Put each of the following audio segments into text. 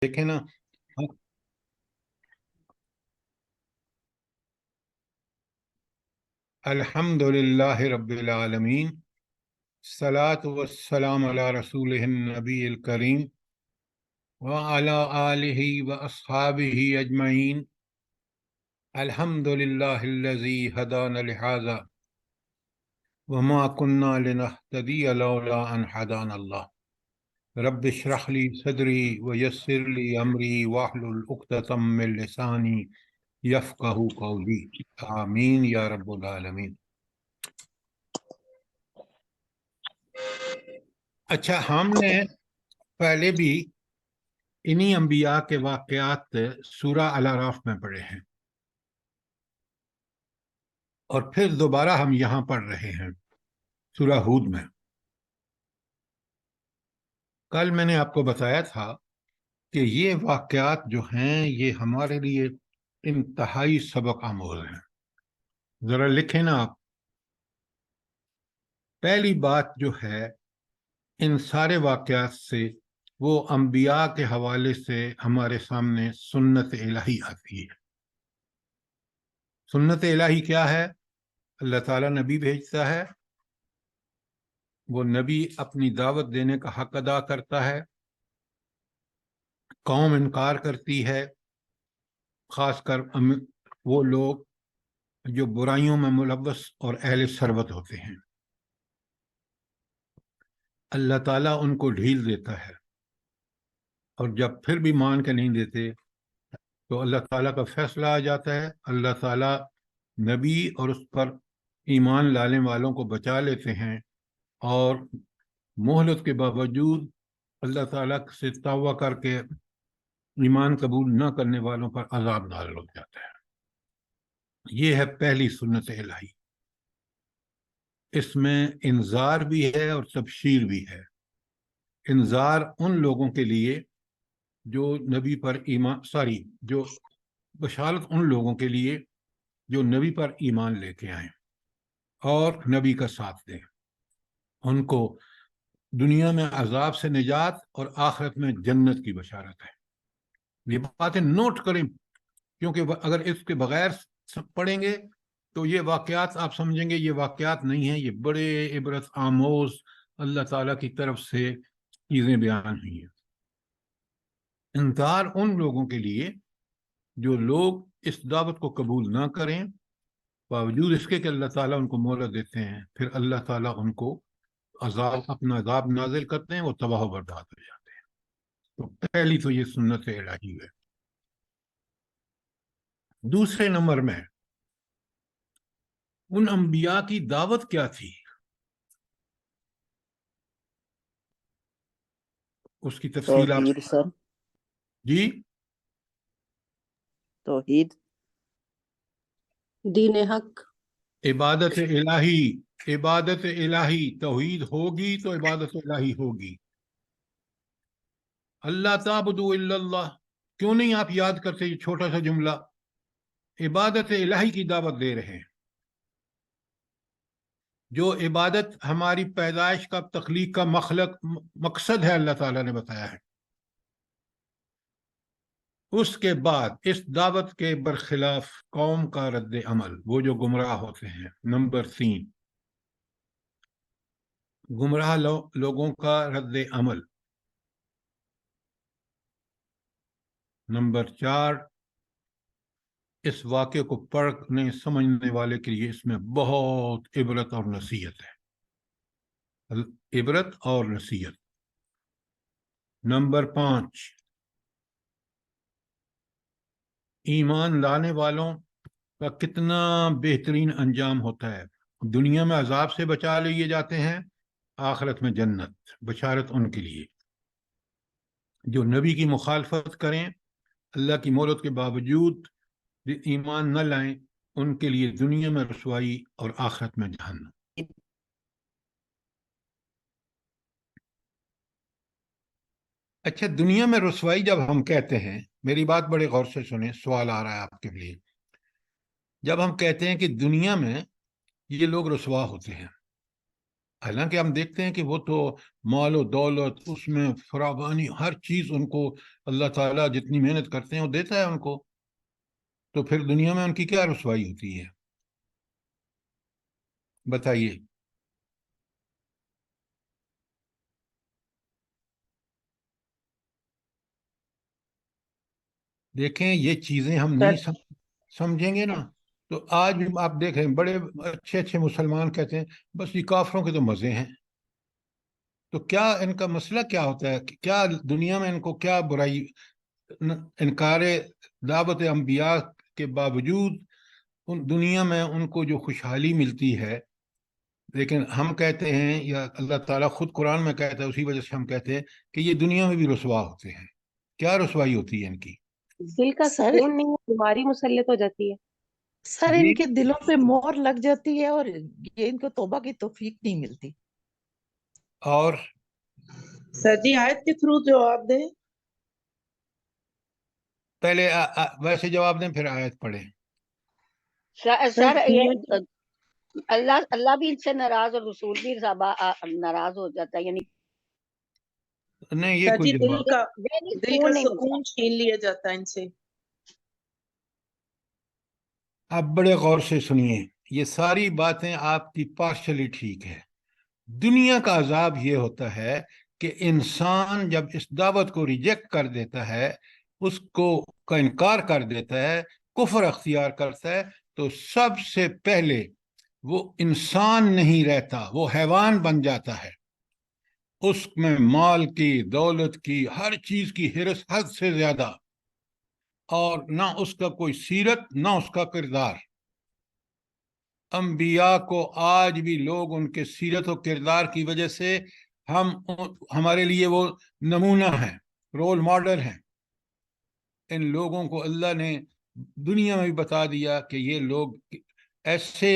دیکھیں نا. الحمد للہ رب العالمین، الصلاۃ والسلام علی رسولہ النبی الکریم وعلی آلہ واصحابہ اجمعین. الحمد للہ الذی ہدانا لہذا وما كنا لنهتدی لولا ان ہدانا اللہ. رب اشرح لی صدری ویسر لی امری واحلل عقدۃ من لسانی یفقہوا قولی. آمین یا رب العالمین. اچھا، ہم نے پہلے بھی انہی انبیاء کے واقعات سورہ الاعراف میں پڑھے ہیں، اور پھر دوبارہ ہم یہاں پڑھ رہے ہیں سورہ ہود میں. کل میں نے آپ کو بتایا تھا کہ یہ واقعات جو ہیں یہ ہمارے لیے انتہائی سبق آموز ہیں. ذرا لکھیں نا آپ. پہلی بات جو ہے ان سارے واقعات سے، وہ انبیاء کے حوالے سے ہمارے سامنے سنت الہی آتی ہے. سنت الہی کیا ہے؟ اللہ تعالیٰ نبی بھیجتا ہے، وہ نبی اپنی دعوت دینے کا حق ادا کرتا ہے، قوم انکار کرتی ہے، خاص کر وہ لوگ جو برائیوں میں ملوث اور اہل ثروت ہوتے ہیں. اللہ تعالیٰ ان کو ڈھیل دیتا ہے، اور جب پھر بھی مان کے نہیں دیتے تو اللہ تعالیٰ کا فیصلہ آ جاتا ہے. اللہ تعالیٰ نبی اور اس پر ایمان لانے والوں کو بچا لیتے ہیں، اور مہلت کے باوجود اللہ تعالیٰ سے توبہ کر کے ایمان قبول نہ کرنے والوں پر عذاب نازل ہو جاتا ہے. یہ ہے پہلی سنت الہی. اس میں انذار بھی ہے اور تبشیر بھی ہے. انذار ان لوگوں کے لیے جو نبی پر جو بشارت ان لوگوں کے لیے جو نبی پر ایمان لے کے آئیں اور نبی کا ساتھ دیں. ان کو دنیا میں عذاب سے نجات اور آخرت میں جنت کی بشارت ہے. یہ باتیں نوٹ کریں، کیونکہ اگر اس کے بغیر پڑھیں گے تو یہ واقعات آپ سمجھیں گے یہ واقعات نہیں ہیں، یہ بڑے عبرت آموز اللہ تعالیٰ کی طرف سے چیزیں بیان ہوئی ہیں. انذار ان لوگوں کے لیے جو لوگ اس دعوت کو قبول نہ کریں، باوجود اس کے کہ اللہ تعالیٰ ان کو مہلت دیتے ہیں، پھر اللہ تعالیٰ ان کو اپنا عذاب نازل کرتے ہیں، وہ تباہ و برباد ہو جاتے ہیں. تو پہلی تو یہ سنت الہی ہے. دوسرے نمبر میں ان انبیاء کی دعوت کیا تھی، اس کی تفصیل آپ توحید سر. جی توحید، دین حق، عبادت الہی. عبادت الہی، توحید ہوگی تو عبادت الہی ہوگی. اللہ تعبدوا الا اللہ، کیوں نہیں آپ یاد کرتے یہ چھوٹا سا جملہ؟ عبادت الہی کی دعوت دے رہے ہیں. جو عبادت ہماری پیدائش کا، تخلیق کا مقصد ہے، اللہ تعالیٰ نے بتایا ہے. اس کے بعد اس دعوت کے برخلاف قوم کا رد عمل، وہ جو گمراہ ہوتے ہیں. نمبر 3، گمراہ لوگوں کا رد عمل. نمبر 4، اس واقعے کو پڑھنے سمجھنے والے کے لیے اس میں بہت عبرت اور نصیحت ہے. عبرت اور نصیحت. نمبر 5، ایمان لانے والوں کا کتنا بہترین انجام ہوتا ہے. دنیا میں عذاب سے بچا لیے جاتے ہیں، آخرت میں جنت. بشارت ان کے لیے جو نبی کی مخالفت کریں، اللہ کی مہلت کے باوجود ایمان نہ لائیں، ان کے لیے دنیا میں رسوائی اور آخرت میں جہنم. اچھا، دنیا میں رسوائی جب ہم کہتے ہیں، میری بات بڑے غور سے سنیں، سوال آ رہا ہے آپ کے لیے. جب ہم کہتے ہیں کہ دنیا میں یہ لوگ رسوا ہوتے ہیں، حالانکہ ہم دیکھتے ہیں کہ وہ تو مال و دولت، اس میں فراوانی، ہر چیز ان کو اللہ تعالیٰ جتنی محنت کرتے ہیں وہ دیتا ہے ان کو، تو پھر دنیا میں ان کی کیا رسوائی ہوتی ہے؟ بتائیے۔ دیکھیں یہ چیزیں ہم نہیں سمجھیں گے نا، تو آج بھی آپ دیکھ رہے ہیں بڑے اچھے اچھے مسلمان کہتے ہیں بس یہ کافروں کے تو مزے ہیں، تو کیا ان کا مسئلہ کیا ہوتا ہے؟ کیا دنیا میں ان کو کیا برائی؟ انکار دعوت انبیاء کے باوجود ان دنیا میں ان کو جو خوشحالی ملتی ہے، لیکن ہم کہتے ہیں، یا اللہ تعالیٰ خود قرآن میں کہتا ہے، اسی وجہ سے ہم کہتے ہیں کہ یہ دنیا میں بھی رسوا ہوتے ہیں۔ کیا رسوائی ہوتی ہے ان کی؟ دل کا سر سکون نہیں ہے، بیماری مسلط ہو جاتی ہے۔ سر جی ان کے دلوں پہ مور لگ جاتی ہے اور یہ ان کو توبہ کی توفیق نہیں ملتی۔ اور سر جی آیت کے تھرو جواب دیں۔ پہلے ویسے جواب دیں پھر آیت پڑھیں۔ سر یہ اللہ بھی ان سے ناراض اور رسول بھی ناراض ہو جاتا ہے، یعنی نہیں یہ سر کوئی جی جواب، دل کا سکون چھین لیا جاتا ہے ان سے۔ آپ بڑے غور سے سنیے، یہ ساری باتیں آپ کی پارشلی ٹھیک ہے۔ دنیا کا عذاب یہ ہوتا ہے کہ انسان جب اس دعوت کو ریجیکٹ کر دیتا ہے، اس کو کا انکار کر دیتا ہے، کفر اختیار کرتا ہے، تو سب سے پہلے وہ انسان نہیں رہتا، وہ حیوان بن جاتا ہے۔ اس میں مال کی، دولت کی، ہر چیز کی ہرس حد سے زیادہ، اور نہ اس کا کوئی سیرت نہ اس کا کردار۔ انبیاء کو آج بھی لوگ ان کے سیرت و کردار کی وجہ سے ہمارے لیے وہ نمونہ ہیں، رول ماڈل ہیں۔ ان لوگوں کو اللہ نے دنیا میں بھی بتا دیا کہ یہ لوگ ایسے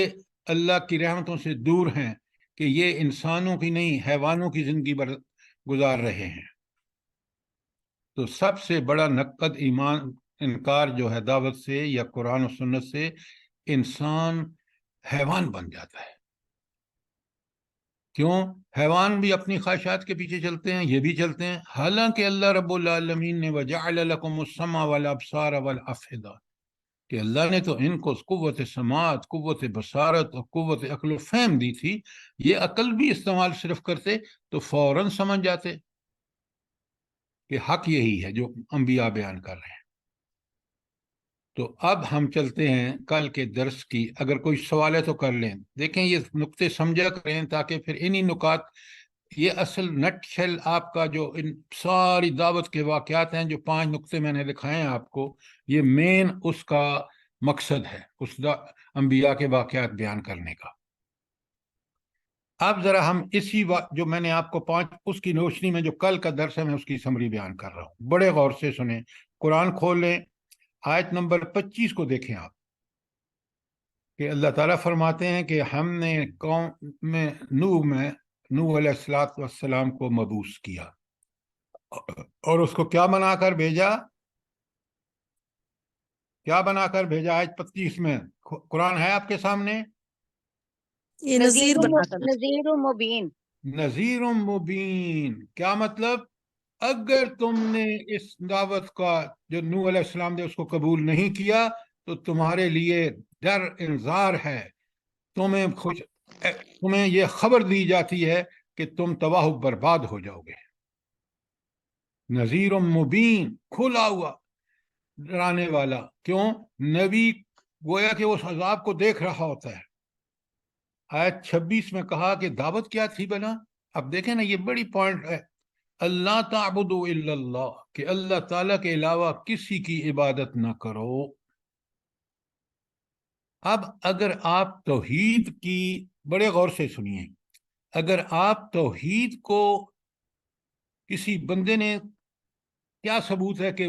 اللہ کی رحمتوں سے دور ہیں کہ یہ انسانوں کی نہیں حیوانوں کی زندگی گزار رہے ہیں۔ تو سب سے بڑا نقد ایمان انکار جو ہے دعوت سے یا قرآن و سنت سے، انسان حیوان بن جاتا ہے۔ کیوں؟ حیوان بھی اپنی خواہشات کے پیچھے چلتے ہیں، یہ بھی چلتے ہیں، حالانکہ اللہ رب العالمین نے وَجَعَلَ لَكُمُ السَّمْعَ وَالْأَبْصَارَ وَالْأَفْئِدَةَ، کہ اللہ نے تو ان کو قوت سماعت، قوت بصارت اور قوت عقل و فہم دی تھی۔ یہ عقل بھی استعمال صرف کرتے تو فوراً سمجھ جاتے کہ حق یہی ہے جو انبیاء بیان کر رہے ہیں۔ تو اب ہم چلتے ہیں کل کے درس کی، اگر کوئی سوال ہے تو کر لیں۔ دیکھیں یہ نقطے سمجھا کریں تاکہ پھر انہی نکات، یہ اصل نٹ شیل آپ کا جو ان ساری دعوت کے واقعات ہیں، جو 5 نقطے میں نے دکھائے ہیں آپ کو، یہ مین اس کا مقصد ہے، اس انبیاء کے واقعات بیان کرنے کا۔ اب ذرا ہم اسی جو میں نے آپ کو 5 اس کی روشنی میں جو کل کا درس ہے میں اس کی سمری بیان کر رہا ہوں، بڑے غور سے سنیں، قرآن کھول لیں، آیت نمبر 25 کو دیکھیں آپ، کہ اللہ تعالیٰ فرماتے ہیں کہ ہم نے قوم میں نوح علیہ السلام کو مبعوث کیا اور اس کو کیا بنا کر بھیجا؟ کیا بنا کر بھیجا؟ آیت 25 میں قرآن ہے آپ کے سامنے، یہ نذیر بنا کر نذیر مبین۔ نذیر مبین کیا مطلب؟ اگر تم نے اس دعوت کا جو نوح علیہ السلام نے اس کو قبول نہیں کیا تو تمہارے لیے ڈر انذار ہے، تمہیں یہ خبر دی جاتی ہے کہ تم تباہ و برباد ہو جاؤ گے۔ نذیر مبین، کھلا ہوا ڈرانے والا۔ کیوں؟ نبی گویا کہ اس عذاب کو دیکھ رہا ہوتا ہے۔ آیت 26 میں کہا کہ دعوت کیا تھی بنا؟ اب دیکھیں نا، یہ بڑی پوائنٹ ہے، اللہ تعبدوا الا اللہ، کہ اللہ تعالیٰ کے علاوہ کسی کی عبادت نہ کرو۔ اب اگر آپ توحید کی، بڑے غور سے سنیے، اگر آپ توحید کو کسی بندے نے، کیا ثبوت ہے کہ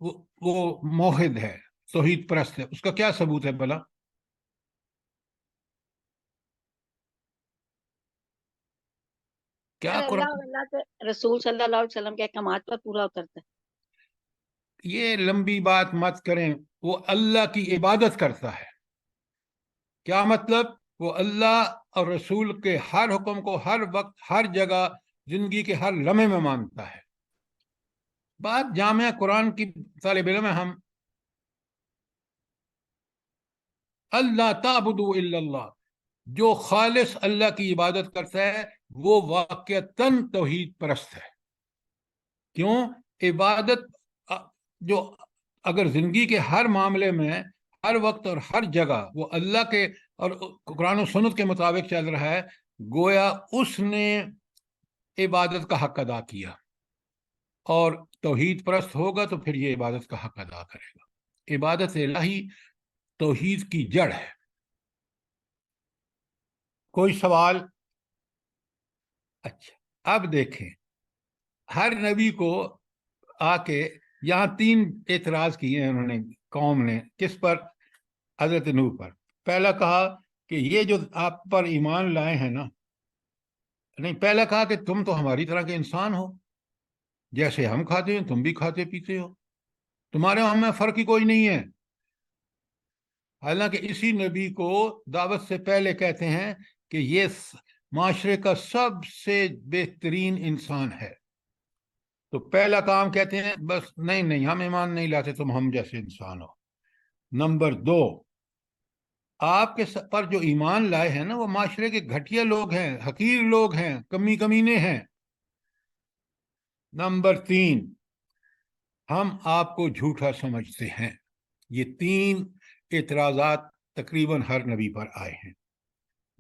وہ موحد ہے، توحید پرست ہے، اس کا کیا ثبوت ہے بھلا؟ کیا قرآن اللہ کے رسول صلی اللہ علیہ وسلم کے احکامات پر پورا اترتا ہے۔ یہ لمبی بات مت کریں، وہ اللہ کی عبادت کرتا ہے۔ کیا مطلب؟ وہ اللہ اور رسول کے ہر حکم کو ہر وقت ہر جگہ زندگی کے ہر لمحے میں مانتا ہے۔ بات جامعہ قرآن کی طالب علم ہے ہم. اللہ تعبدوا الا اللہ، جو خالص اللہ کی عبادت کرتا ہے وہ واقعتاً توحید پرست ہے. کیوں؟ عبادت جو اگر زندگی کے ہر معاملے میں ہر وقت اور ہر جگہ وہ اللہ کے اور قرآن و سنت کے مطابق چل رہا ہے، گویا اس نے عبادت کا حق ادا کیا، اور توحید پرست ہوگا تو پھر یہ عبادت کا حق ادا کرے گا. عبادت الہی توحید کی جڑ ہے. کوئی سوال؟ اچھا، اب دیکھیں، ہر نبی کو آ کے یہاں 3 اعتراض کیے ہیں انہوں نے، قوم نے. کس پر؟ حضرت نوح پر. پہلا کہا کہ یہ جو آپ پر ایمان لائے ہیں نا، نہیں، پہلا کہا کہ تم تو ہماری طرح کے انسان ہو، جیسے ہم کھاتے ہیں تم بھی کھاتے پیتے ہو، تمہارے ہم میں فرق ہی کوئی نہیں ہے. حالانکہ اسی نبی کو دعوت سے پہلے کہتے ہیں کہ یہ معاشرے کا سب سے بہترین انسان ہے. تو پہلا کام کہتے ہیں بس نہیں ہم ایمان نہیں لاتے، تم ہم جیسے انسان ہو. نمبر 2، آپ کے پر جو ایمان لائے ہیں نا وہ معاشرے کے گھٹیا لوگ ہیں، حقیر لوگ ہیں، کمینے ہیں. نمبر 3، ہم آپ کو جھوٹا سمجھتے ہیں. یہ 3 اعتراضات تقریباً ہر نبی پر آئے ہیں.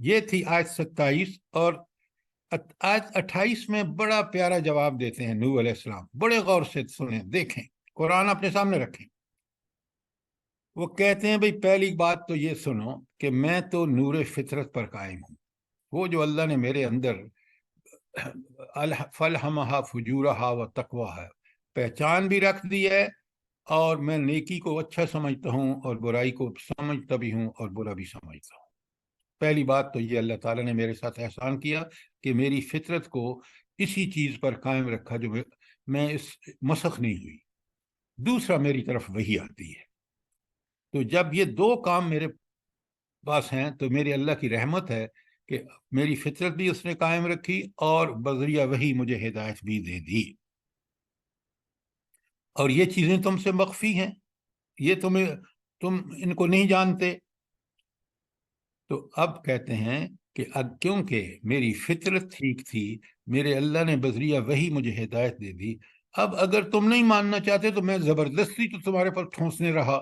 یہ تھی آیت 27. اور آیت 28 میں بڑا پیارا جواب دیتے ہیں نوح علیہ السلام. بڑے غور سے سنیں، دیکھیں، قرآن اپنے سامنے رکھیں. وہ کہتے ہیں بھئی پہلی بات تو یہ سنو کہ میں تو نور فطرت پر قائم ہوں. وہ جو اللہ نے میرے اندر فَلْهَمَهَا فُجُورَهَا وَتَقْوَاهَا پہچان بھی رکھ دی ہے، اور میں نیکی کو اچھا سمجھتا ہوں اور برائی کو سمجھتا بھی ہوں اور برا بھی سمجھتا ہوں. پہلی بات تو یہ اللہ تعالیٰ نے میرے ساتھ احسان کیا کہ میری فطرت کو اسی چیز پر قائم رکھا جو میں اس مسخ نہیں ہوئی. دوسرا، میری طرف وحی آتی ہے. تو جب یہ 2 کام میرے پاس ہیں تو میری اللہ کی رحمت ہے کہ میری فطرت بھی اس نے قائم رکھی اور بذریعہ وحی مجھے ہدایت بھی دے دی. اور یہ چیزیں تم سے مخفی ہیں، یہ تم ان کو نہیں جانتے. تو اب کہتے ہیں کہ کیونکہ میری فطرت ٹھیک تھی، میرے اللہ نے بذریعہ وحی مجھے ہدایت دے دی، اب اگر تم نہیں ماننا چاہتے تو میں زبردستی تو تمہارے پر ٹھونسنے رہا.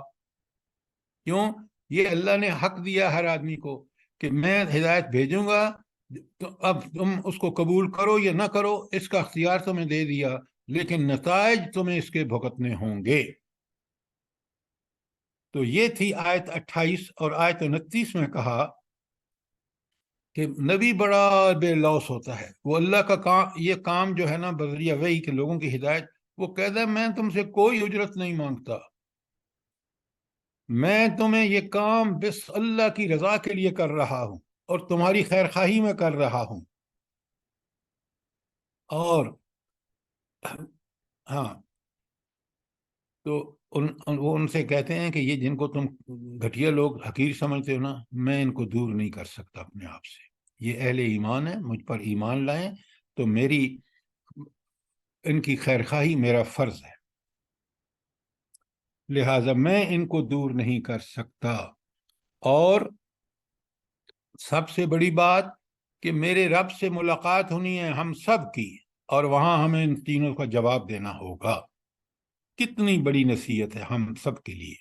کیوں؟ یہ اللہ نے حق دیا ہر آدمی کو کہ میں ہدایت بھیجوں گا، تو اب تم اس کو قبول کرو یا نہ کرو، اس کا اختیار تمہیں دے دیا، لیکن نتائج تمہیں اس کے بھگتنے ہوں گے. تو یہ تھی آیت 28. اور آیت 29 میں کہا کہ نبی بڑا بے لوث ہوتا ہے، وہ اللہ کا کام، یہ کام جو ہے نا بذریعہ وحی کے لوگوں کی ہدایت، وہ کہتا ہے میں تم سے کوئی اجرت نہیں مانگتا، میں تمہیں یہ کام بس اللہ کی رضا کے لیے کر رہا ہوں اور تمہاری خیر خواہی میں کر رہا ہوں. اور ہاں، تو وہ ان سے کہتے ہیں کہ یہ جن کو تم گھٹیا لوگ حقیر سمجھتے ہو نا، میں ان کو دور نہیں کر سکتا اپنے آپ سے. یہ اہل ایمان ہے، مجھ پر ایمان لائیں تو میری ان کی خیر خواہی میرا فرض ہے، لہذا میں ان کو دور نہیں کر سکتا. اور سب سے بڑی بات کہ میرے رب سے ملاقات ہونی ہے ہم سب کی، اور وہاں ہمیں ان تینوں کا جواب دینا ہوگا. کتنی بڑی نصیحت ہے ہم سب کے لیے.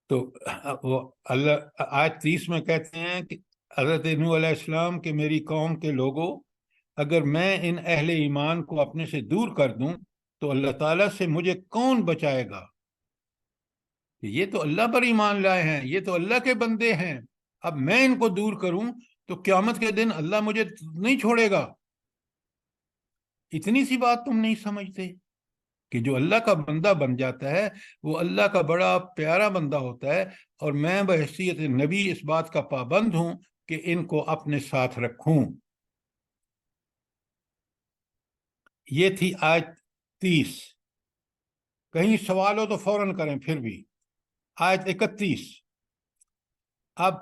تو وہ اللہ آیت 30 میں کہتے ہیں کہ حضرت نوح علیہ السلام کہ میری قوم کے لوگوں، اگر میں ان اہل ایمان کو اپنے سے دور کر دوں تو اللہ تعالیٰ سے مجھے کون بچائے گا؟ یہ تو اللہ پر ایمان لائے ہیں، یہ تو اللہ کے بندے ہیں، اب میں ان کو دور کروں تو قیامت کے دن اللہ مجھے نہیں چھوڑے گا. اتنی سی بات تم نہیں سمجھتے کہ جو اللہ کا بندہ بن جاتا ہے وہ اللہ کا بڑا پیارا بندہ ہوتا ہے، اور میں بحیثیت نبی اس بات کا پابند ہوں کہ ان کو اپنے ساتھ رکھوں. یہ تھی آیت 30. کہیں سوال ہو تو فوراً کریں. پھر بھی آیت 31 اب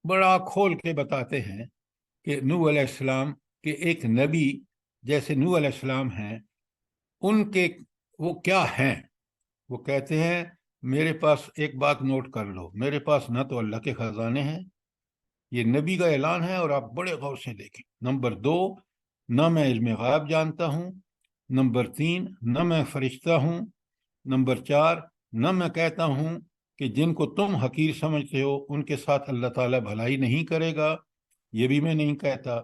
بڑا کھول کے بتاتے ہیں کہ نوح علیہ السلام کے ایک نبی جیسے نوح علیہ السلام ہیں ان کے وہ کیا ہیں؟ وہ کہتے ہیں میرے پاس ایک بات نوٹ کر لو، میرے پاس نہ تو اللہ کے خزانے ہیں، یہ نبی کا اعلان ہے اور آپ بڑے غور سے دیکھیں۔ نمبر 2، نہ میں علم غیب جانتا ہوں۔ نمبر 3، نہ میں فرشتہ ہوں۔ نمبر 4، نہ میں کہتا ہوں کہ جن کو تم حقیر سمجھتے ہو ان کے ساتھ اللہ تعالیٰ بھلائی نہیں کرے گا، یہ بھی میں نہیں کہتا،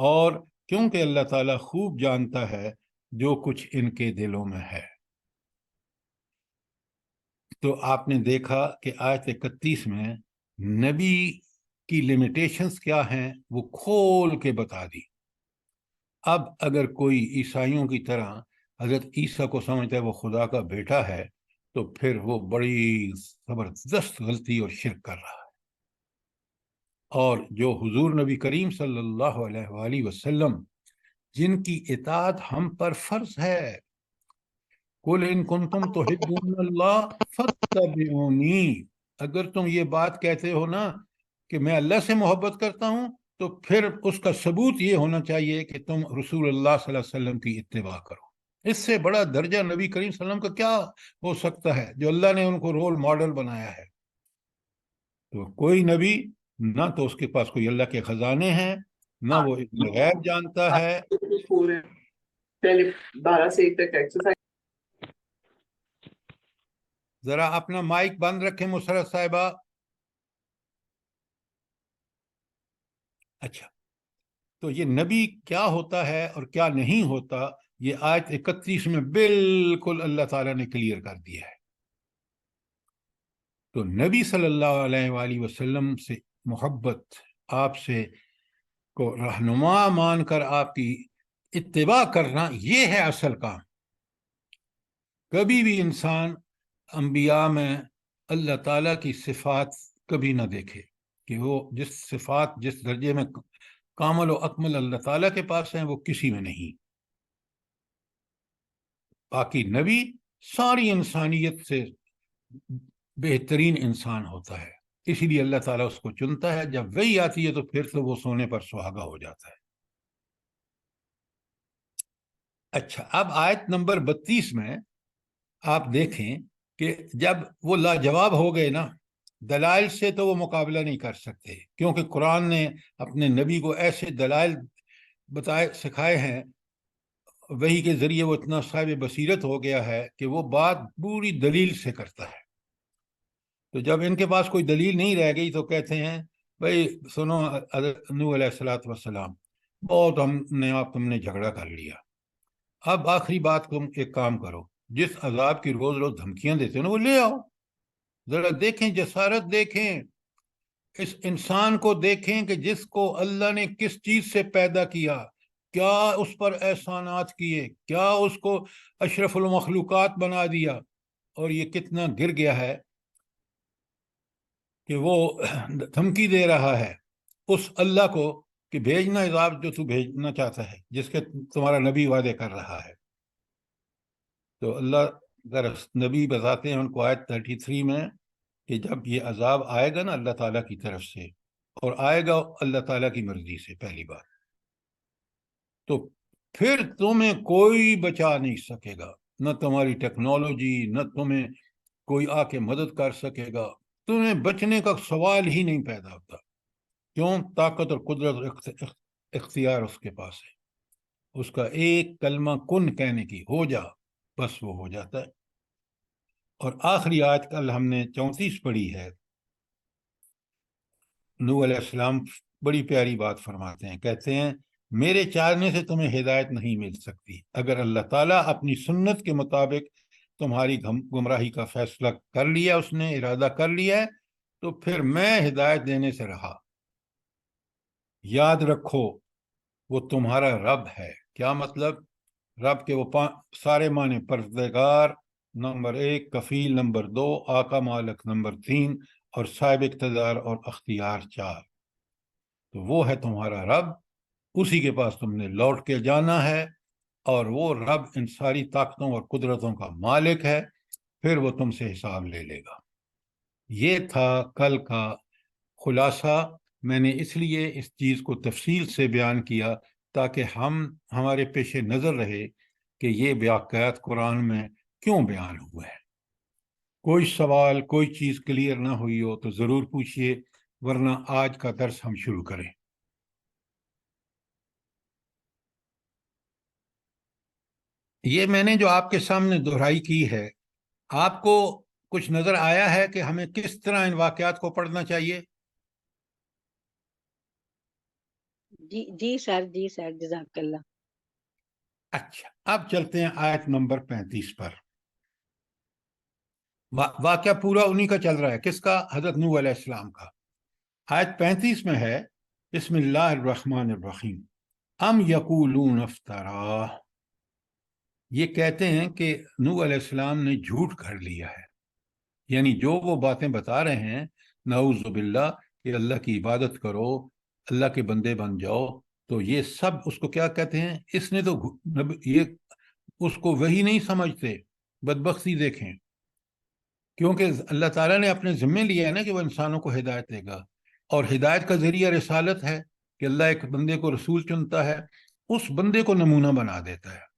اور کیونکہ اللہ تعالیٰ خوب جانتا ہے جو کچھ ان کے دلوں میں ہے۔ تو آپ نے دیکھا کہ آیت 31 میں نبی کی لیمیٹیشنز کیا ہیں وہ کھول کے بتا دی۔ اب اگر کوئی عیسائیوں کی طرح حضرت عیسیٰ کو سمجھتا ہے وہ خدا کا بیٹا ہے تو پھر وہ بڑی زبردست غلطی اور شرک کر رہا ہے۔ اور جو حضور نبی کریم صلی اللہ علیہ وآلہ وسلم جن کی اطاعت ہم پر فرض ہے، قُلْ إِن كُنتُمْ تُحِبُّونَ اللَّهَ فَاتَّبِعُونِی، اگر تم یہ بات کہتے ہو نا کہ میں اللہ سے محبت کرتا ہوں تو پھر اس کا ثبوت یہ ہونا چاہیے کہ تم رسول اللہ صلی اللہ علیہ وسلم کی اتباع کرو۔ اس سے بڑا درجہ نبی کریم صلی اللہ علیہ وسلم کا کیا ہو سکتا ہے جو اللہ نے ان کو رول ماڈل بنایا ہے۔ تو کوئی نبی نہ تو اس کے پاس کوئی اللہ کے خزانے ہیں، نہ وہ علم غیب جانتا ہے۔ پورے پہلے 12 سے 1 تک ایکسرسائز۔ ذرا اپنا مائک بند رکھیں مسرت صاحبہ۔ اچھا، تو یہ نبی کیا ہوتا ہے اور کیا نہیں ہوتا یہ آیت 31 میں بالکل اللہ تعالیٰ نے کلیئر کر دیا ہے۔ تو نبی صلی اللہ علیہ وآلہ وسلم سے محبت، آپ سے کو رہنما مان کر آپ کی اتباع کرنا، یہ ہے اصل کام۔ کبھی بھی انسان انبیاء میں اللہ تعالیٰ کی صفات کبھی نہ دیکھے کہ وہ جس صفات جس درجے میں کامل و اکمل اللہ تعالیٰ کے پاس ہیں وہ کسی میں نہیں۔ باقی نبی ساری انسانیت سے بہترین انسان ہوتا ہے، اسی لیے اللہ تعالیٰ اس کو چنتا ہے۔ جب وہی آتی ہے تو پھر تو وہ سونے پر سہاگا ہو جاتا ہے۔ اچھا، اب آیت نمبر 32 میں آپ دیکھیں کہ جب وہ لاجواب ہو گئے نا، دلائل سے تو وہ مقابلہ نہیں کر سکتے، کیونکہ قرآن نے اپنے نبی کو ایسے دلائل بتائے سکھائے ہیں، وہی کے ذریعے وہ اتنا صاحب بصیرت ہو گیا ہے کہ وہ بات پوری دلیل سے کرتا ہے۔ تو جب ان کے پاس کوئی دلیل نہیں رہ گئی تو کہتے ہیں بھائی سنو حضرت نوح علیہ السلام، بہت تم نے جھگڑا کر لیا، اب آخری بات تم ایک کام کرو، جس عذاب کی روز روز دھمکیاں دیتے ہو نا وہ لے آؤ، ذرا دیکھیں، جسارت دیکھیں، اس انسان کو دیکھیں کہ جس کو اللہ نے کس چیز سے پیدا کیا، کیا اس پر احسانات کیے، کیا اس کو اشرف المخلوقات بنا دیا، اور یہ کتنا گر گیا ہے کہ وہ دھمکی دے رہا ہے اس اللہ کو کہ بھیجنا عذاب جو تو بھیجنا چاہتا ہے، جس کے تمہارا نبی وعدے کر رہا ہے۔ تو اللہ نبی بتاتے ہیں ان کو آیت 33 میں کہ جب یہ عذاب آئے گا نا اللہ تعالیٰ کی طرف سے، اور آئے گا اللہ تعالیٰ کی مرضی سے، پہلی بات، تو پھر تمہیں کوئی بچا نہیں سکے گا، نہ تمہاری ٹیکنالوجی، نہ تمہیں کوئی آ کے مدد کر سکے گا، تمہیں بچنے کا سوال ہی نہیں پیدا ہوتا۔ کیوں؟ طاقت اور قدرت اور اختیار اس کے پاس ہے، اس کا ایک کلمہ کن کہنے کی، ہو جا، بس وہ ہو جاتا ہے۔ اور آخری آیت کل ہم نے 34 پڑھی ہے، نوح علیہ السلام بڑی پیاری بات فرماتے ہیں، کہتے ہیں میرے چاہنے سے تمہیں ہدایت نہیں مل سکتی، اگر اللہ تعالیٰ اپنی سنت کے مطابق تمہاری گمراہی کا فیصلہ کر لیا، اس نے ارادہ کر لیا ہے، تو پھر میں ہدایت دینے سے رہا۔ یاد رکھو وہ تمہارا رب ہے۔ کیا مطلب؟ رب کے وہ سارے معنی، پروردگار نمبر 1، کفیل نمبر 2، آقا مالک نمبر 3، اور صاحب اقتدار اور اختیار 4۔ تو وہ ہے تمہارا رب، اسی کے پاس تم نے لوٹ کے جانا ہے، اور وہ رب ان ساری طاقتوں اور قدرتوں کا مالک ہے، پھر وہ تم سے حساب لے لے گا۔ یہ تھا کل کا خلاصہ۔ میں نے اس لیے اس چیز کو تفصیل سے بیان کیا تاکہ ہمارے پیش نظر رہے کہ یہ واقعات قرآن میں کیوں بیان ہوئے ہیں۔ کوئی سوال، کوئی چیز کلیئر نہ ہوئی ہو تو ضرور پوچھیے، ورنہ آج کا درس ہم شروع کریں۔ یہ میں نے جو آپ کے سامنے دہرائی کی ہے، آپ کو کچھ نظر آیا ہے کہ ہمیں کس طرح ان واقعات کو پڑھنا چاہیے؟ جی سر، جی سر، جزاک اللہ۔ اچھا، اب چلتے ہیں آیت نمبر 35 پر۔ واقعہ پورا انہی کا چل رہا ہے، کس کا؟ حضرت نوح علیہ السلام کا۔ آیت 35 میں ہے، بسم اللہ الرحمن الرحیم، ام یقولون افترا، یہ کہتے ہیں کہ نوح علیہ السلام نے جھوٹ گھڑ لیا ہے، یعنی جو وہ باتیں بتا رہے ہیں نعوذ باللہ کہ اللہ کی عبادت کرو، اللہ کے بندے بن جاؤ، تو یہ سب اس کو کیا کہتے ہیں؟ اس نے تو یہ اس کو وہی نہیں سمجھتے۔ بدبختی دیکھیں، کیونکہ اللہ تعالیٰ نے اپنے ذمے لیا ہے نا کہ وہ انسانوں کو ہدایت دے گا، اور ہدایت کا ذریعہ رسالت ہے کہ اللہ ایک بندے کو رسول چنتا ہے، اس بندے کو نمونہ بنا دیتا ہے۔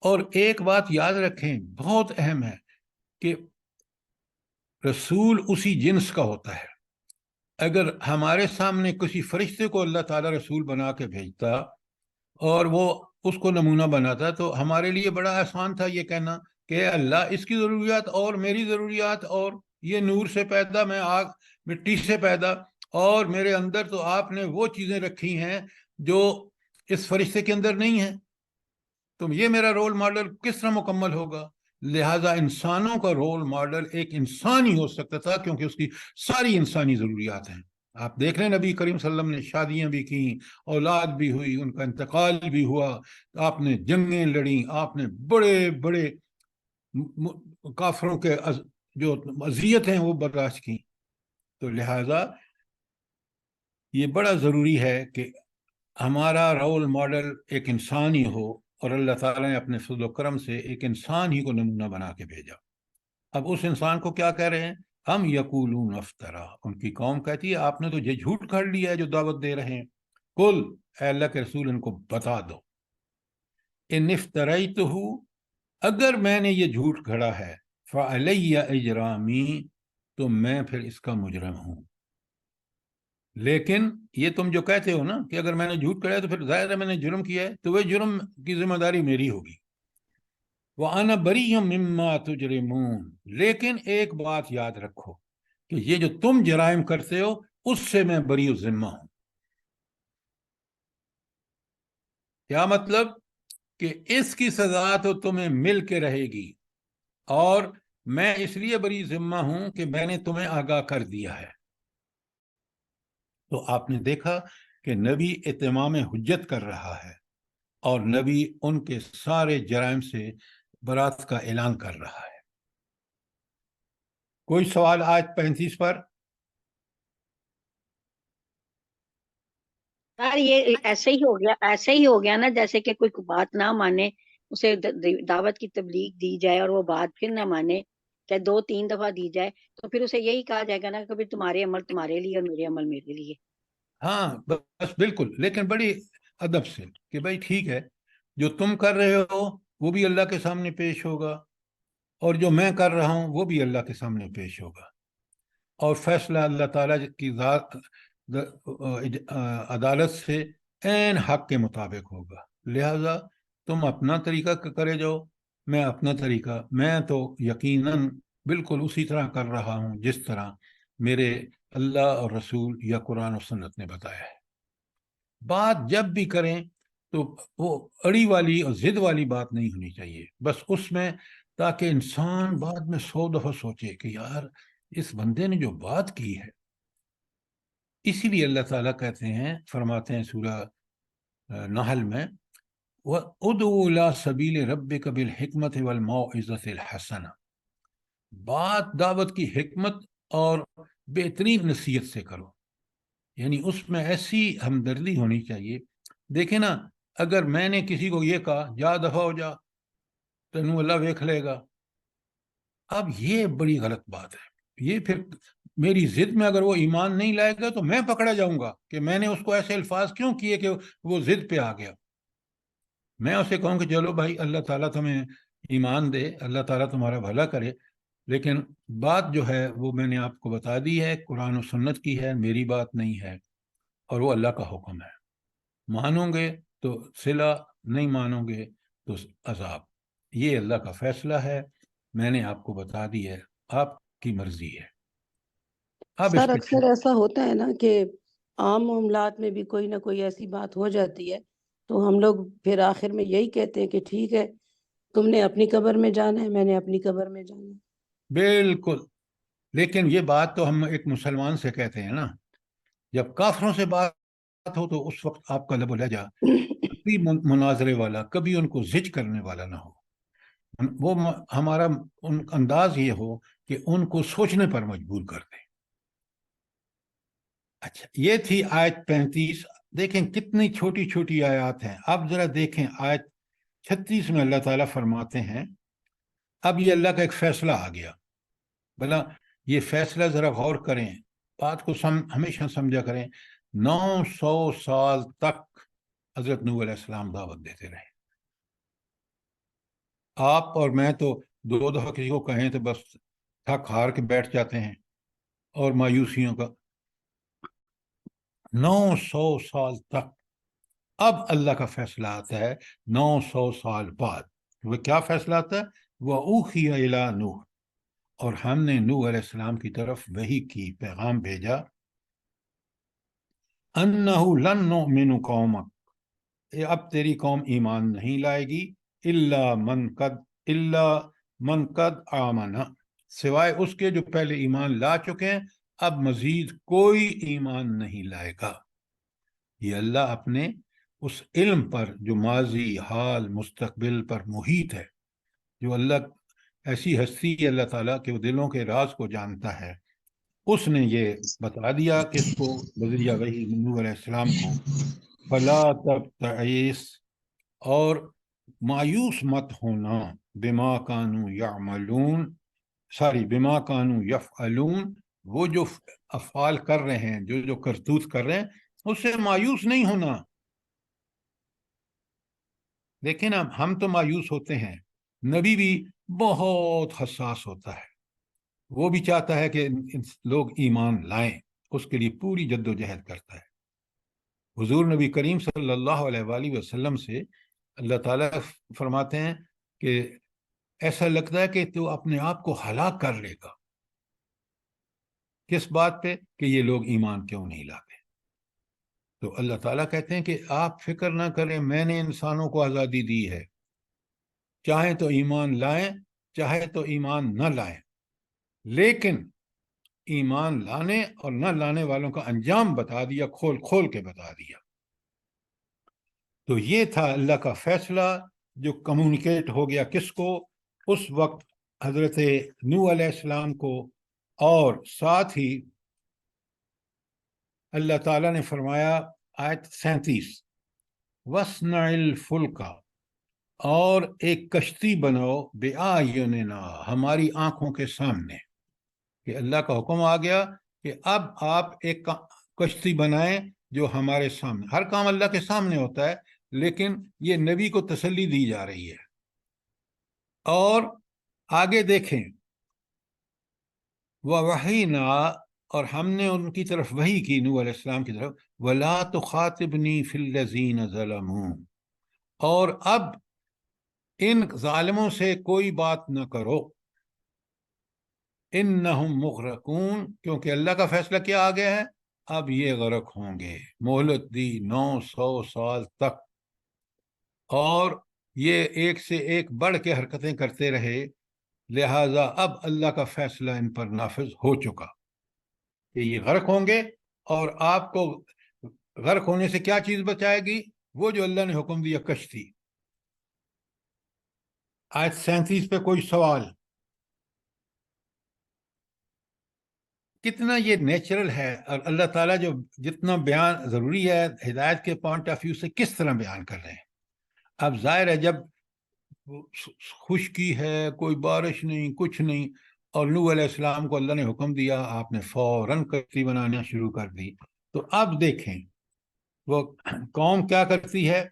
اور ایک بات یاد رکھیں، بہت اہم ہے، کہ رسول اسی جنس کا ہوتا ہے۔ اگر ہمارے سامنے کسی فرشتے کو اللہ تعالیٰ رسول بنا کے بھیجتا اور وہ اس کو نمونہ بناتا، تو ہمارے لیے بڑا آسان تھا یہ کہنا کہ اللہ، اس کی ضروریات اور میری ضروریات اور، یہ نور سے پیدا، میں آگ مٹی سے پیدا، اور میرے اندر تو آپ نے وہ چیزیں رکھی ہیں جو اس فرشتے کے اندر نہیں ہیں، تو یہ میرا رول ماڈل کس طرح مکمل ہوگا؟ لہٰذا انسانوں کا رول ماڈل ایک انسان ہی ہو سکتا تھا، کیونکہ اس کی ساری انسانی ضروریات ہیں۔ آپ دیکھ لیں نبی کریم صلی اللہ علیہ وسلم نے شادیاں بھی کی، اولاد بھی ہوئی، ان کا انتقال بھی ہوا، آپ نے جنگیں لڑیں، آپ نے بڑے بڑے کافروں کے جو اذیت ہیں وہ برداشت کی۔ تو لہٰذا یہ بڑا ضروری ہے کہ ہمارا رول ماڈل ایک انسان ہی ہو، اور اللہ تعالیٰ نے اپنے فضل و کرم سے ایک انسان ہی کو نمونہ بنا کے بھیجا۔ اب اس انسان کو کیا کہہ رہے ہیں؟ ہم یقولون افطرا، ان کی قوم کہتی ہے آپ نے تو یہ جھوٹ کھڑ لیا ہے جو دعوت دے رہے ہیں۔ کل، اے اللہ کے رسول ان کو بتا دو، ان افتریتہ، اگر میں نے یہ جھوٹ گھڑا ہے، فعلی اجرامی، تو میں پھر اس کا مجرم ہوں۔ لیکن یہ تم جو کہتے ہو نا کہ اگر میں نے جھوٹ کہا ہے تو پھر ظاہر ہے میں نے جرم کیا ہے، تو وہ جرم کی ذمہ داری میری ہوگی۔ وَأَنَا بَرِيٌّ مِّمَّا تُجْرِمُونَ، لیکن ایک بات یاد رکھو کہ یہ جو تم جرائم کرتے ہو اس سے میں بری و ذمہ ہوں۔ کیا مطلب؟ کہ اس کی سزا تو تمہیں مل کے رہے گی، اور میں اس لیے بری ذمہ ہوں کہ میں نے تمہیں آگاہ کر دیا ہے۔ تو آپ نے دیکھا کہ نبی اتمام حجت کر رہا ہے، اور نبی ان کے سارے جرائم سے برات کا اعلان کر رہا ہے۔ کوئی سوال آیت 35 پر؟ سر یہ ایسے ہی ہو گیا نا، جیسے کہ کوئی بات نہ مانے، اسے دعوت کی تبلیغ دی جائے اور وہ بات پھر نہ مانے، چاہے 2-3 دفعہ دی جائے، تو پھر اسے یہی کہا جائے گا نا کہ تمہارے عمل تمہارے لیے اور میرے عمل میرے لیے۔ ہاں بس بالکل، لیکن بڑی ادب سے کہ بھائی ٹھیک ہے، جو تم کر رہے ہو وہ بھی اللہ کے سامنے پیش ہوگا، اور جو میں کر رہا ہوں وہ بھی اللہ کے سامنے پیش ہوگا، اور فیصلہ اللہ تعالیٰ کی ذات عدالت سے عین حق کے مطابق ہوگا۔ لہذا تم اپنا طریقہ کرے جاؤ، میں اپنا طریقہ، میں تو یقیناً بالکل اسی طرح کر رہا ہوں جس طرح میرے اللہ اور رسول یا قرآن و سنت نے بتایا ہے۔ بات جب بھی کریں تو وہ اڑی والی اور ضد والی بات نہیں ہونی چاہیے، بس اس میں، تاکہ انسان بعد میں 100 دفعہ سوچے کہ یار اس بندے نے جو بات کی ہے۔ اسی لیے اللہ تعالیٰ کہتے ہیں، فرماتے ہیں سورہ نحل میں، وَادْعُ إِلَىٰ سَبِيلِ رَبِّكَ بِالْحِکْمَةِ وَالْمَوْعِظَةِ الْحَسَنَةِ، بات دعوت کی حکمت اور بہترین نصیحت سے کرو، یعنی اس میں ایسی ہمدردی ہونی چاہیے۔ دیکھیں نا، اگر میں نے کسی کو یہ کہا جا دفع ہو جا، تینوں اللہ ویکھ لے گا، اب یہ بڑی غلط بات ہے۔ یہ پھر میری ضد میں اگر وہ ایمان نہیں لائے گا تو میں پکڑا جاؤں گا کہ میں نے اس کو ایسے الفاظ کیوں کیے کہ وہ ضد پہ آ گیا۔ میں اسے کہوں کہ چلو بھائی اللہ تعالیٰ تمہیں ایمان دے، اللہ تعالیٰ تمہارا بھلا کرے، لیکن بات جو ہے وہ میں نے آپ کو بتا دی ہے، قرآن و سنت کی ہے، میری بات نہیں ہے، اور وہ اللہ کا حکم ہے۔ مانو گے تو صلہ، نہیں مانو گے تو عذاب۔ یہ اللہ کا فیصلہ ہے، میں نے آپ کو بتا دی ہے، آپ کی مرضی ہے۔ اب اس سر پہ اکثر ایسا ہوتا ہے نا کہ عام معاملات میں بھی کوئی نہ کوئی ایسی بات ہو جاتی ہے، تو ہم لوگ پھر آخر میں یہی کہتے ہیں کہ ٹھیک ہے، تم نے اپنی قبر میں جانا ہے، میں نے اپنی قبر میں جانا ہے۔ بالکل، لیکن یہ بات تو ہم ایک مسلمان سے کہتے ہیں نا، جب کافروں سے بات ہو تو اس وقت آپ کا لب و لہجہ کبھی مناظرے والا، کبھی ان کو زج کرنے والا نہ ہو، وہ ہمارا انداز یہ ہو کہ ان کو سوچنے پر مجبور کر دیں۔ اچھا، یہ تھی آیت 35۔ دیکھیں کتنی چھوٹی چھوٹی آیات ہیں۔ اب ذرا دیکھیں آیت 36 میں اللہ تعالیٰ فرماتے ہیں، اب یہ اللہ کا ایک فیصلہ آ گیا، بھلا یہ فیصلہ ذرا غور کریں، بات کو ہمیشہ سمجھا کریں۔ 900 سال تک حضرت نوح علیہ السلام دعوت دیتے رہے۔ آپ اور میں تو 2 دفعہ کسی کو کہیں تو بس تھک ہار کے بیٹھ جاتے ہیں، اور مایوسیوں کا 900 سال تک۔ اب اللہ کا فیصلہ آتا ہے 900 سال بعد۔ وہ کیا فیصلہ آتا ہے؟ وَأُوحِيَ إِلَىٰ نُوحٍ، اور ہم نے نوح علیہ السلام کی طرف وحی کی، پیغام بھیجا، أَنَّهُ لَن نُؤْمِنُ قَوْمَكَ، اب تیری قوم ایمان نہیں لائے گی، إِلَّا مَنْ قَدْ آمَنَ، سوائے اس کے جو پہلے ایمان لا چکے ہیں، اب مزید کوئی ایمان نہیں لائے گا۔ یہ اللہ اپنے اس علم پر جو ماضی، حال، مستقبل پر محیط ہے، جو اللہ ایسی ہستی ہے اللہ تعالیٰ کہ وہ دلوں کے راز کو جانتا ہے، اس نے یہ بتا دیا کہ اس کو بذریعہ وحی نوح علیہ السلام کو، فلا تبتئس، اور مایوس مت ہونا، بما کانوا یعملون، بما کانوا یفعلون، وہ جو افعال کر رہے ہیں، جو کرتوت کر رہے ہیں، اس سے مایوس نہیں ہونا۔ لیکن اب ہم تو مایوس ہوتے ہیں، نبی بھی بہت حساس ہوتا ہے، وہ بھی چاہتا ہے کہ لوگ ایمان لائیں، اس کے لیے پوری جد و جہد کرتا ہے۔ حضور نبی کریم صلی اللہ علیہ وآلہ وسلم سے اللہ تعالیٰ فرماتے ہیں کہ ایسا لگتا ہے کہ تو اپنے آپ کو ہلاک کر لے گا۔ کس بات پہ؟ کہ یہ لوگ ایمان کیوں نہیں لاتے۔ تو اللہ تعالیٰ کہتے ہیں کہ آپ فکر نہ کریں، میں نے انسانوں کو آزادی دی ہے، چاہیں تو ایمان لائیں، چاہے تو ایمان نہ لائیں، لیکن ایمان لانے اور نہ لانے والوں کا انجام بتا دیا، کھول کھول کے بتا دیا۔ تو یہ تھا اللہ کا فیصلہ جو کمیونیکیٹ ہو گیا کس کو؟ اس وقت حضرت نوح علیہ السلام کو، اور ساتھ ہی اللہ تعالیٰ نے فرمایا آیت 37، وَاصْنَعِ الْفُلْكَ، اور ایک کشتی بناؤ، بِأَعْيُنِنَا، ہماری آنکھوں کے سامنے، کہ اللہ کا حکم آ گیا کہ اب آپ ایک کشتی بنائیں جو ہمارے سامنے۔ ہر کام اللہ کے سامنے ہوتا ہے، لیکن یہ نبی کو تسلی دی جا رہی ہے۔ اور آگے دیکھیں، وَوَحِيْنَا، اور ہم نے ان کی طرف وحی کی، نوح علیہ السلام کی طرف، وَلَا تُخَاطِبْنِي فِي الَّذِينَ ظَلَمُوا، اور اب ان ظالموں سے کوئی بات نہ کرو، انہم مغرقون، کیونکہ اللہ کا فیصلہ کیا آ گیا ہے، اب یہ غرق ہوں گے۔ مہلت دی 900 سال تک، اور یہ ایک سے ایک بڑھ کے حرکتیں کرتے رہے، لہٰذا اب اللہ کا فیصلہ ان پر نافذ ہو چکا کہ یہ غرق ہوں گے، اور آپ کو غرق ہونے سے کیا چیز بچائے گی؟ وہ جو اللہ نے حکم دیا، کشتی۔ آیت 37 پہ کوئی سوال؟ کتنا یہ نیچرل ہے، اور اللہ تعالیٰ جو جتنا بیان ضروری ہے ہدایت کے پوائنٹ آف ویو سے کس طرح بیان کر رہے ہیں۔ اب ظاہر ہے جب خشکی ہے، کوئی بارش نہیں، کچھ نہیں، اور نوح علیہ السلام کو اللہ نے حکم دیا، آپ نے فوراً کشتی بنانا شروع کر دی۔ تو اب دیکھیں وہ قوم کیا کرتی ہے،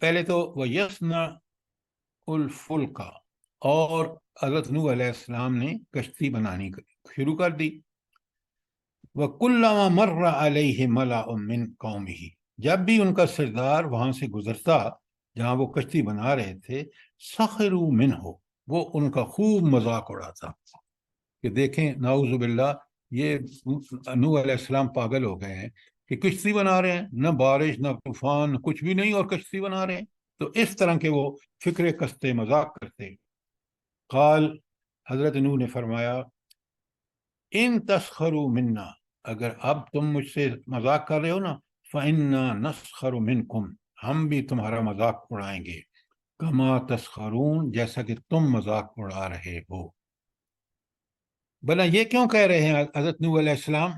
پہلے تو وَيَصْنَعُ الْفُلْكَ، اور حضرت نوح علیہ السلام نے کشتی بنانی شروع کر دی. وَكُلَّمَا مَرَّ عَلَيْهِ مَلَأٌ مِّن قَوْمِهِ، جب بھی ان کا سردار وہاں سے گزرتا جہاں وہ کشتی بنا رہے تھے، سخروا منہ، وہ ان کا خوب مذاق اڑاتا کہ دیکھیں نعوذ باللہ یہ نوح علیہ السلام پاگل ہو گئے ہیں کہ کشتی بنا رہے ہیں، نہ بارش نہ طوفان کچھ بھی نہیں اور کشتی بنا رہے ہیں. تو اس طرح کے وہ فکرے کستے مذاق کرتے. قال، حضرت نوح نے فرمایا، ان تسخروا منا، اگر اب تم مجھ سے مذاق کر رہے ہو نا، فإنا نسخر منکم، ہم بھی تمہارا مذاق اڑائیں گے، کما تسخرون، جیسا کہ تم مذاق اڑا رہے ہو. بھلا یہ کیوں کہہ رہے ہیں حضرت نوح علیہ السلام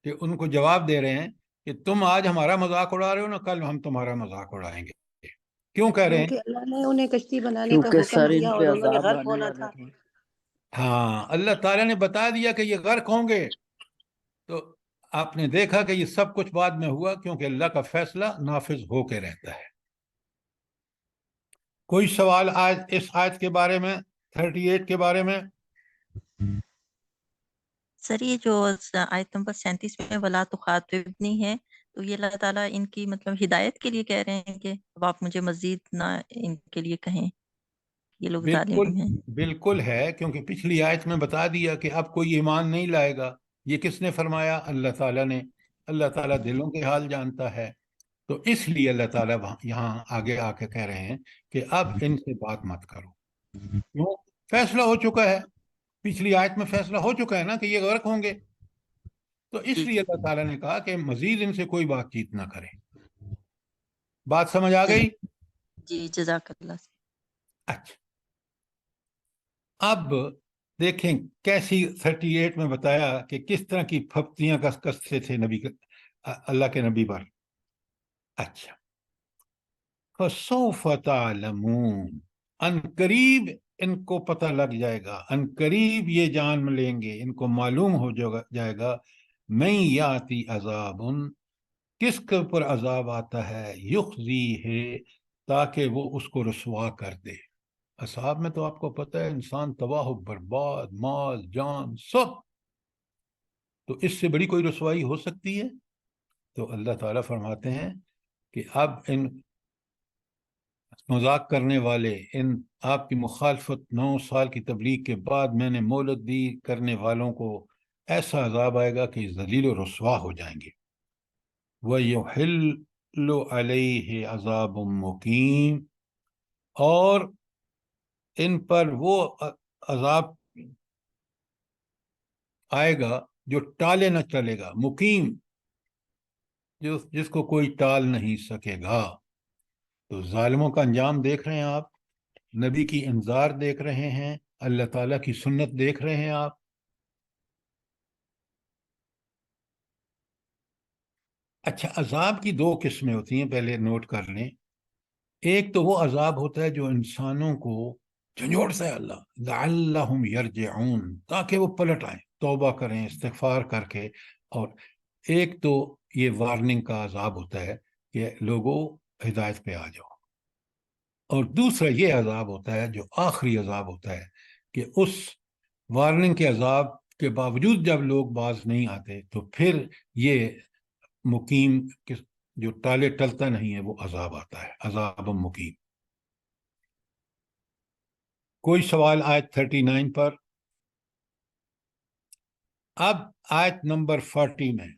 کہ ان کو جواب دے رہے ہیں کہ تم آج ہمارا مذاق اڑا رہے ہو نا، کل ہم تمہارا مذاق اڑائیں گے. کیوں کہہ رہے ہیں؟ کیونکہ اللہ نے انہیں کشتی بنانے کا کیونکہ حکم سر ان دیا اور پہ انہوں نے عذاب غرق آنے ہونا والا تھا. تھا. ہاں، اللہ تعالیٰ نے بتا دیا کہ یہ غرق ہوں گے، تو آپ نے دیکھا کہ یہ سب کچھ بعد میں ہوا، کیونکہ اللہ کا فیصلہ نافذ ہو کے رہتا ہے. کوئی سوال آج اس آیت کے بارے میں، 38 کے بارے میں؟ سر یہ جو آیت نمبر 37 میں ولا تخاطبنی ہے، تو یہ اللہ تعالیٰ ان کی مطلب ہدایت کے لیے کہہ رہے ہیں کہ اب آپ مجھے مزید نہ ان کے لیے کہیں، یہ لوگ ظالم ہیں. بالکل ہے، کیونکہ پچھلی آیت میں بتا دیا کہ اب کوئی ایمان نہیں لائے گا. یہ کس نے فرمایا؟ اللہ تعالیٰ نے. اللہ تعالیٰ دلوں کے حال جانتا ہے، تو اس لیے اللہ تعالیٰ یہاں آگے آ کے کہہ رہے ہیں کہ اب ان سے بات مت کرو. کیوں؟ فیصلہ ہو چکا ہے، پچھلی آیت میں فیصلہ ہو چکا ہے نا کہ یہ غرق ہوں گے. تو اس لیے اللہ تعالیٰ نے کہا کہ مزید ان سے کوئی بات چیت نہ کرے. بات سمجھ آ گئی؟ جی جزاک اللہ. اچھا، اب دیکھیں کیسی 38 میں بتایا کہ کس طرح کی پھپتیاں کستے تھے اللہ کے نبی پر. اچھا، فَسَوْفَ تَعْلَمُونَ، ان قریب ان کو پتہ لگ جائے گا، ان قریب یہ جان لیں گے، ان کو معلوم ہو جائے گا، مَن یاتی عذاب، کس کے اوپر عذاب آتا ہے، یخزی ہے، تاکہ وہ اس کو رسوا کر دے. عذاب میں تو آپ کو پتہ ہے انسان تباہ و برباد، مال جان سب، تو اس سے بڑی کوئی رسوائی ہو سکتی ہے؟ تو اللہ تعالیٰ فرماتے ہیں کہ اب ان مذاق کرنے والے، ان آپ کی مخالفت 9 سال کی تبلیغ کے بعد میں نے مہلت دی کرنے والوں کو ایسا عذاب آئے گا کہ ذلیل و رسوا ہو جائیں گے. وَيُحِلُّ عَلَيْهِ عَذَابٌ مُقِيمٌ، اور ان پر وہ عذاب آئے گا جو ٹالے نہ چلے گا، مقیم، جس کو کوئی ٹال نہیں سکے گا. تو ظالموں کا انجام دیکھ رہے ہیں آپ، نبی کی انذار دیکھ رہے ہیں، اللہ تعالیٰ کی سنت دیکھ رہے ہیں آپ. اچھا، عذاب کی 2 قسمیں ہوتی ہیں، پہلے نوٹ کر لیں. ایک تو وہ عذاب ہوتا ہے جو انسانوں کو جھنجھوڑتا ہے اللہ، لعلہم یرجعون، تاکہ وہ پلٹ آئیں، توبہ کریں، استغفار کر کے. اور ایک تو یہ وارننگ کا عذاب ہوتا ہے کہ لوگوں ہدایت پہ آ جاؤ. اور دوسرا یہ عذاب ہوتا ہے جو آخری عذاب ہوتا ہے کہ اس وارننگ کے عذاب کے باوجود جب لوگ باز نہیں آتے تو پھر یہ مقیم جو ٹالے ٹلتا نہیں ہے وہ عذاب آتا ہے، عذاب مقیم. کوئی سوال آیت 39 پر؟ اب آیت نمبر 40 میں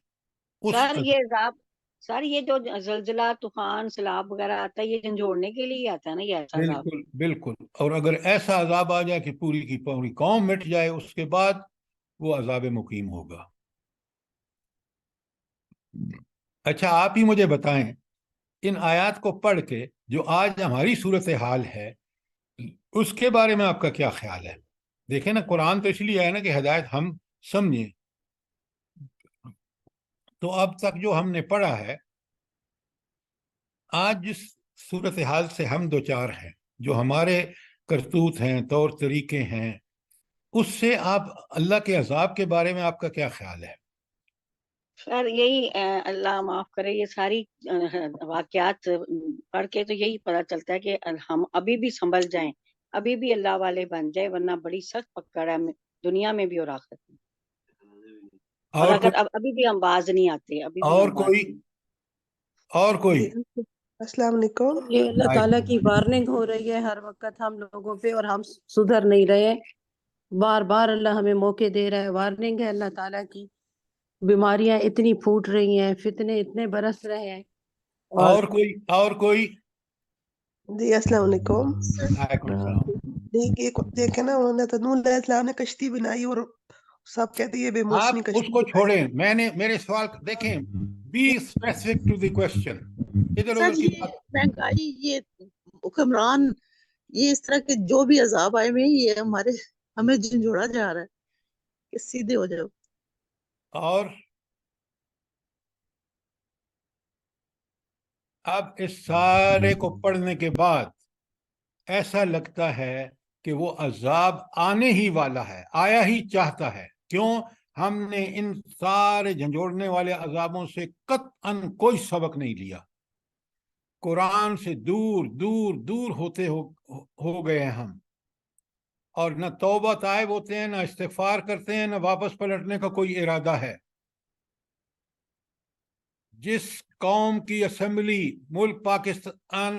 سر یہ جو زلزلہ، طوفان، سیلاب وغیرہ آتا ہے، یہ جھنجھوڑنے کے لیے آتا ہے نا، یہ ایسا عذاب. بالکل بالکل. اور اگر ایسا عذاب آ جائے کہ پوری کی پوری قوم مٹ جائے، اس کے بعد وہ عذاب مقیم ہوگا. اچھا، آپ ہی مجھے بتائیں، ان آیات کو پڑھ کے جو آج ہماری صورتحال ہے اس کے بارے میں آپ کا کیا خیال ہے؟ دیکھیں نا، قرآن تو اس لیے ہے نا کہ ہدایت ہم سمجھیں. تو اب تک جو ہم نے پڑھا ہے، آج جس صورتحال سے ہم دوچار ہیں، جو ہمارے کرتوت ہیں، طور طریقے ہیں، اس سے آپ اللہ کے عذاب کے بارے میں آپ کا کیا خیال ہے؟ خیر یہی اللہ معاف کرے، یہ ساری واقعات پڑھ کے تو یہی پتہ چلتا ہے کہ ہم ابھی بھی سنبھل جائیں، ابھی بھی اللہ والے بن جائیں، ورنہ بڑی سخت پکڑ ہے دنیا میں بھی اور آخرت میں. اور اور اگر کوئی ابھی بھی ہم باز نہیں آتے، ابھی بھی اور ہم باز کوئی نہیں. اور کوئی جی السلام علیکم. یہ اللہ تعالیٰ کی وارننگ ہو رہی ہے ہر وقت ہم لوگوں پہ، اور ہم سدھر نہیں رہے. بار بار اللہ ہمیں موقع دے رہا ہے، وارننگ ہے اللہ تعالیٰ کی. بیماریاں اتنی پھوٹ رہی ہیں، فتنے اتنے برس رہے ہیں. اور کوئی جی السلام علیکم. وعلیکم السلام. دیکھے نا انہوں نے تو نوح علیہ السلام نے کشتی بنائی اور سب کہتے ہیں یہ بے موسمی آپ اس کشتی کو بنائی. چھوڑیں، میرے سوال دیکھیں، be specific to the question. ادھر سر ادھر کی یہ بات. مہنگائی، یہ حکمران، یہ اس طرح کے جو بھی عذاب آئے ہوئے ہیں، یہ ہمیں جھنجھوڑا جا رہا ہے کہ سیدھے ہو جاؤ. اور اب اس سارے کو پڑھنے کے بعد ایسا لگتا ہے کہ وہ عذاب آنے ہی والا ہے، آیا ہی چاہتا ہے. کیوں؟ ہم نے ان سارے جھنجھوڑنے والے عذابوں سے قطعاً کوئی سبق نہیں لیا. قرآن سے دور دور دور ہوتے ہو گئے ہیں ہم، اور نہ توبہ تائب ہوتے ہیں، نہ استغفار کرتے ہیں، نہ واپس پلٹنے کا کوئی ارادہ ہے. جس قوم کی اسمبلی ملک پاکستان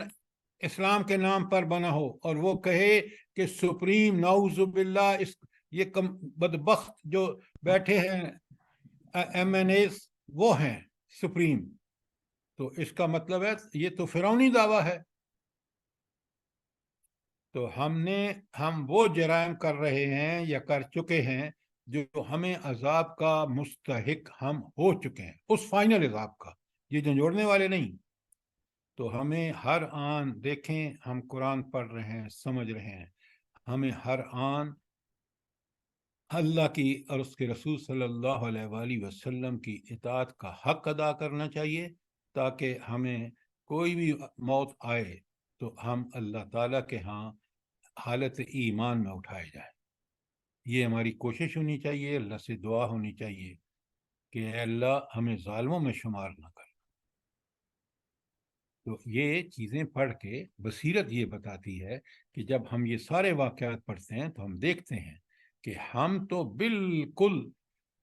اسلام کے نام پر بنا ہو اور وہ کہے کہ سپریم نعوذ باللہ یہ بدبخت جو بیٹھے ہیں ایم این ایز وہ ہیں سپریم، تو اس کا مطلب ہے یہ تو فرعونی دعویٰ ہے. تو ہم وہ جرائم کر رہے ہیں یا کر چکے ہیں جو ہمیں عذاب کا مستحق ہم ہو چکے ہیں، اس فائنل عذاب کا، یہ جھنجھوڑنے والے نہیں. تو ہمیں ہر آن دیکھیں، ہم قرآن پڑھ رہے ہیں، سمجھ رہے ہیں، ہمیں ہر آن اللہ کی اور اس کے رسول صلی اللہ علیہ وآلہ وسلم کی اطاعت کا حق ادا کرنا چاہیے، تاکہ ہمیں کوئی بھی موت آئے تو ہم اللہ تعالیٰ کے ہاں حالت ایمان میں اٹھائے جائیں. یہ ہماری کوشش ہونی چاہیے، اللہ سے دعا ہونی چاہیے کہ اے اللہ ہمیں ظالموں میں شمار نہ کر. تو یہ چیزیں پڑھ کے بصیرت یہ بتاتی ہے کہ جب ہم یہ سارے واقعات پڑھتے ہیں تو ہم دیکھتے ہیں کہ ہم تو بالکل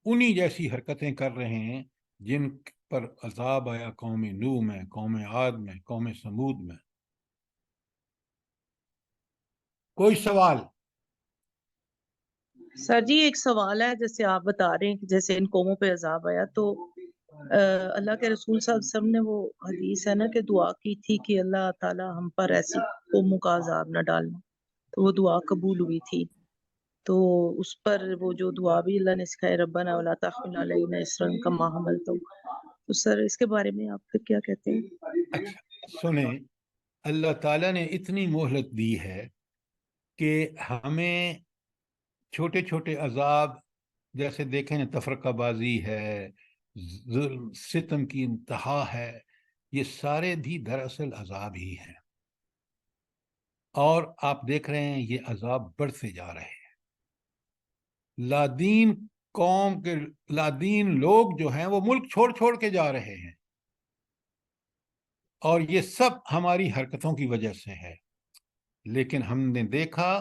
انہی جیسی حرکتیں کر رہے ہیں جن پر عذاب آیا قوم نوح میں، قوم عاد میں، قوم سمود میں. کوئی سوال؟ سر جی ایک سوال ہے، جیسے آپ بتا رہے ہیں کہ جیسے ان قوموں پہ عذاب آیا، تو اللہ کے رسول صلی اللہ علیہ وسلم نے وہ حدیث ہے نا کہ دعا کی تھی کہ اللہ تعالی ہم پر ایسی قوموں کا عذاب نہ ڈالنا، تو وہ دعا قبول ہوئی تھی. تو اس پر وہ جو دعا بھی اللہ نے سکھائی، ربنا ولا تحمل علینا اصرا کما حملتہ، تو سر اس کے بارے میں آپ پھر کیا کہتے ہیں؟ اچھا سنیں، اللہ تعالیٰ نے اتنی مہلت دی ہے کہ ہمیں چھوٹے چھوٹے عذاب، جیسے دیکھیں تفرقہ بازی ہے، ظلم ستم کی انتہا ہے، یہ سارے بھی دراصل عذاب ہی ہیں. اور آپ دیکھ رہے ہیں یہ عذاب بڑھتے جا رہے ہیں. لادین قوم کے لادین لوگ جو ہیں وہ ملک چھوڑ چھوڑ کے جا رہے ہیں، اور یہ سب ہماری حرکتوں کی وجہ سے ہے. لیکن ہم نے دیکھا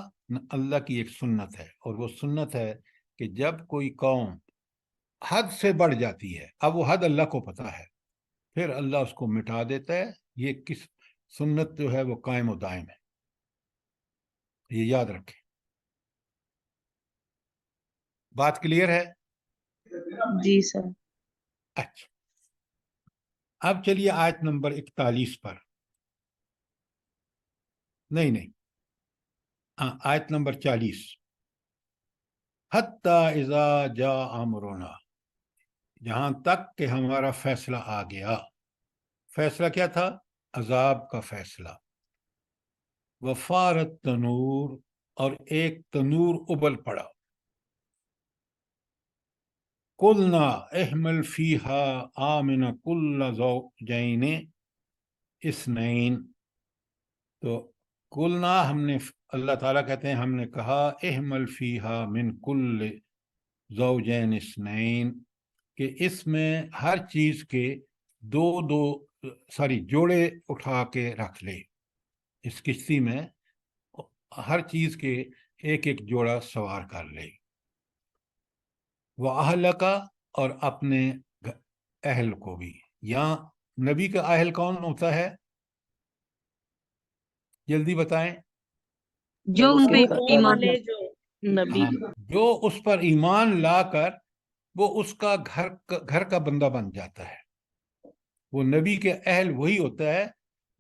اللہ کی ایک سنت ہے، اور وہ سنت ہے کہ جب کوئی قوم حد سے بڑھ جاتی ہے، اب وہ حد اللہ کو پتہ ہے، پھر اللہ اس کو مٹا دیتا ہے. یہ کس سنت جو ہے وہ قائم و دائم ہے، یہ یاد رکھیں. بات کلیئر ہے؟ جی سر. اچھا، اب چلیے آیت نمبر 41 پر. نہیں آیت نمبر 40. حتی اذا جاء امرنا، جہاں تک کہ ہمارا فیصلہ آ گیا. فیصلہ کیا تھا؟ عذاب کا فیصلہ. وفارت تنور، اور ایک تنور ابل پڑا. قلنا احمل فیہا آمن کل زوجین اثنین. تو قلنا، ہم نے، اللہ تعالیٰ کہتے ہیں ہم نے کہا، احمل فیہا من کل زوجین اثنین، کہ اس میں ہر چیز کے جوڑے اٹھا کے رکھ لے. اس کشتی میں ہر چیز کے ایک ایک جوڑا سوار کر لے. وَأَهْلَكَ، اور اپنے اہل کو بھی. یہاں نبی کا اہل کون ہوتا ہے؟ جلدی بتائیں. جو ان پہ قوم ایمان والے جو نبی جو اس پر ایمان لا کر وہ اس کا گھر کا بندہ بن جاتا ہے. وہ نبی کے اہل وہی ہوتا ہے.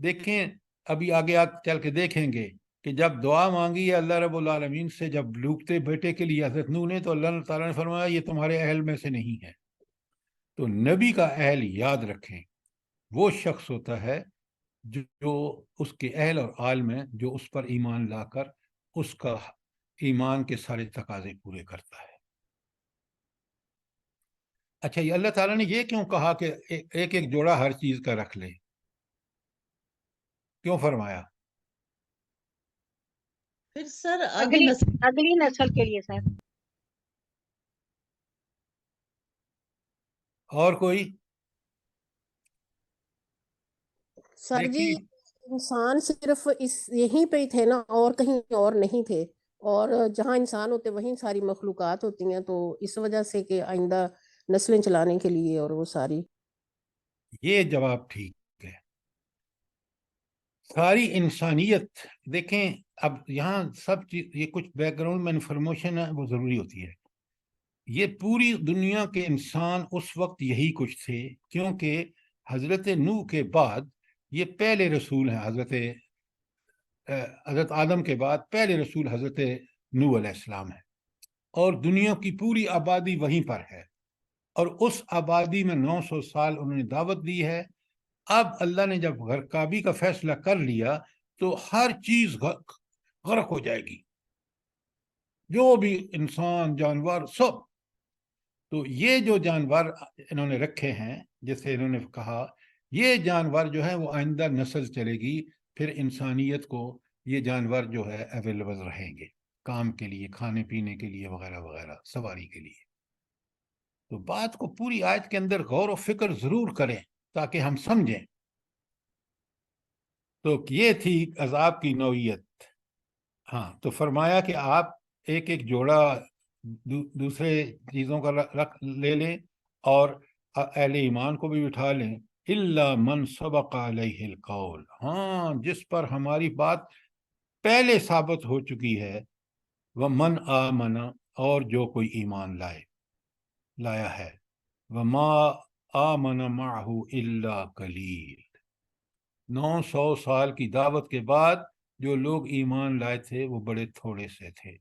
دیکھیں ابھی آگے چل کے دیکھیں گے کہ جب دعا مانگی ہے اللہ رب العالمین سے، جب لوٹتے بیٹے کے لیے حضرت نوح نے، تو اللہ تعالیٰ نے فرمایا یہ تمہارے اہل میں سے نہیں ہے. تو نبی کا اہل یاد رکھیں، وہ شخص ہوتا ہے جو اس کے اہل اور آل میں جو اس پر ایمان لا کر اس کا ایمان کے سارے تقاضے پورے کرتا ہے. اچھا، یہ اللہ تعالیٰ نے یہ کیوں کہا کہ ایک ایک جوڑا ہر چیز کا رکھ لے؟ کیوں فرمایا؟ پھر سر آگے اگلی نسل کے لیے سر. اور کوئی؟ سر جی دیکھیے، انسان صرف یہیں پہ ہی تھے نا، اور کہیں اور نہیں تھے، اور جہاں انسان ہوتے وہیں ساری مخلوقات ہوتی ہیں، تو اس وجہ سے کہ آئندہ نسلیں چلانے کے لیے اور وہ ساری. یہ جواب ٹھیک ہے. ساری انسانیت دیکھیں. اب یہاں سب چیز، یہ کچھ بیک گراؤنڈ میں انفارمیشن ہے وہ ضروری ہوتی ہے. یہ پوری دنیا کے انسان اس وقت یہی کچھ تھے، کیونکہ حضرت نوح کے بعد یہ پہلے رسول ہیں. حضرت آدم کے بعد پہلے رسول حضرت نوح علیہ السلام ہے، اور دنیا کی پوری آبادی وہیں پر ہے، اور اس آبادی میں 900 سال انہوں نے دعوت دی ہے. اب اللہ نے جب غرقابی کا فیصلہ کر لیا تو ہر چیز غرق ہو جائے گی، جو بھی انسان، جانور، سب. تو یہ جو جانور انہوں نے رکھے ہیں، جیسے انہوں نے کہا، یہ جانور جو ہے وہ آئندہ نسل چلے گی، پھر انسانیت کو یہ جانور جو ہے اویلیبل رہیں گے کام کے لیے، کھانے پینے کے لیے، وغیرہ وغیرہ، سواری کے لیے. تو بات کو پوری آیت کے اندر غور و فکر ضرور کریں تاکہ ہم سمجھیں. تو یہ تھی عذاب کی نوعیت. ہاں، تو فرمایا کہ آپ ایک ایک جوڑا دوسرے چیزوں کا لے لیں، اور اہل ایمان کو بھی اٹھا لیں. الا من سبق علیہ القول، ہاں جس پر ہماری بات پہلے ثابت ہو چکی ہے. ومن آمن، اور جو کوئی ایمان لایا ہے. وما آمن معہ الا قلیل، 900 سال کی دعوت کے بعد جو لوگ ایمان لائے تھے وہ بڑے تھوڑے سے تھے.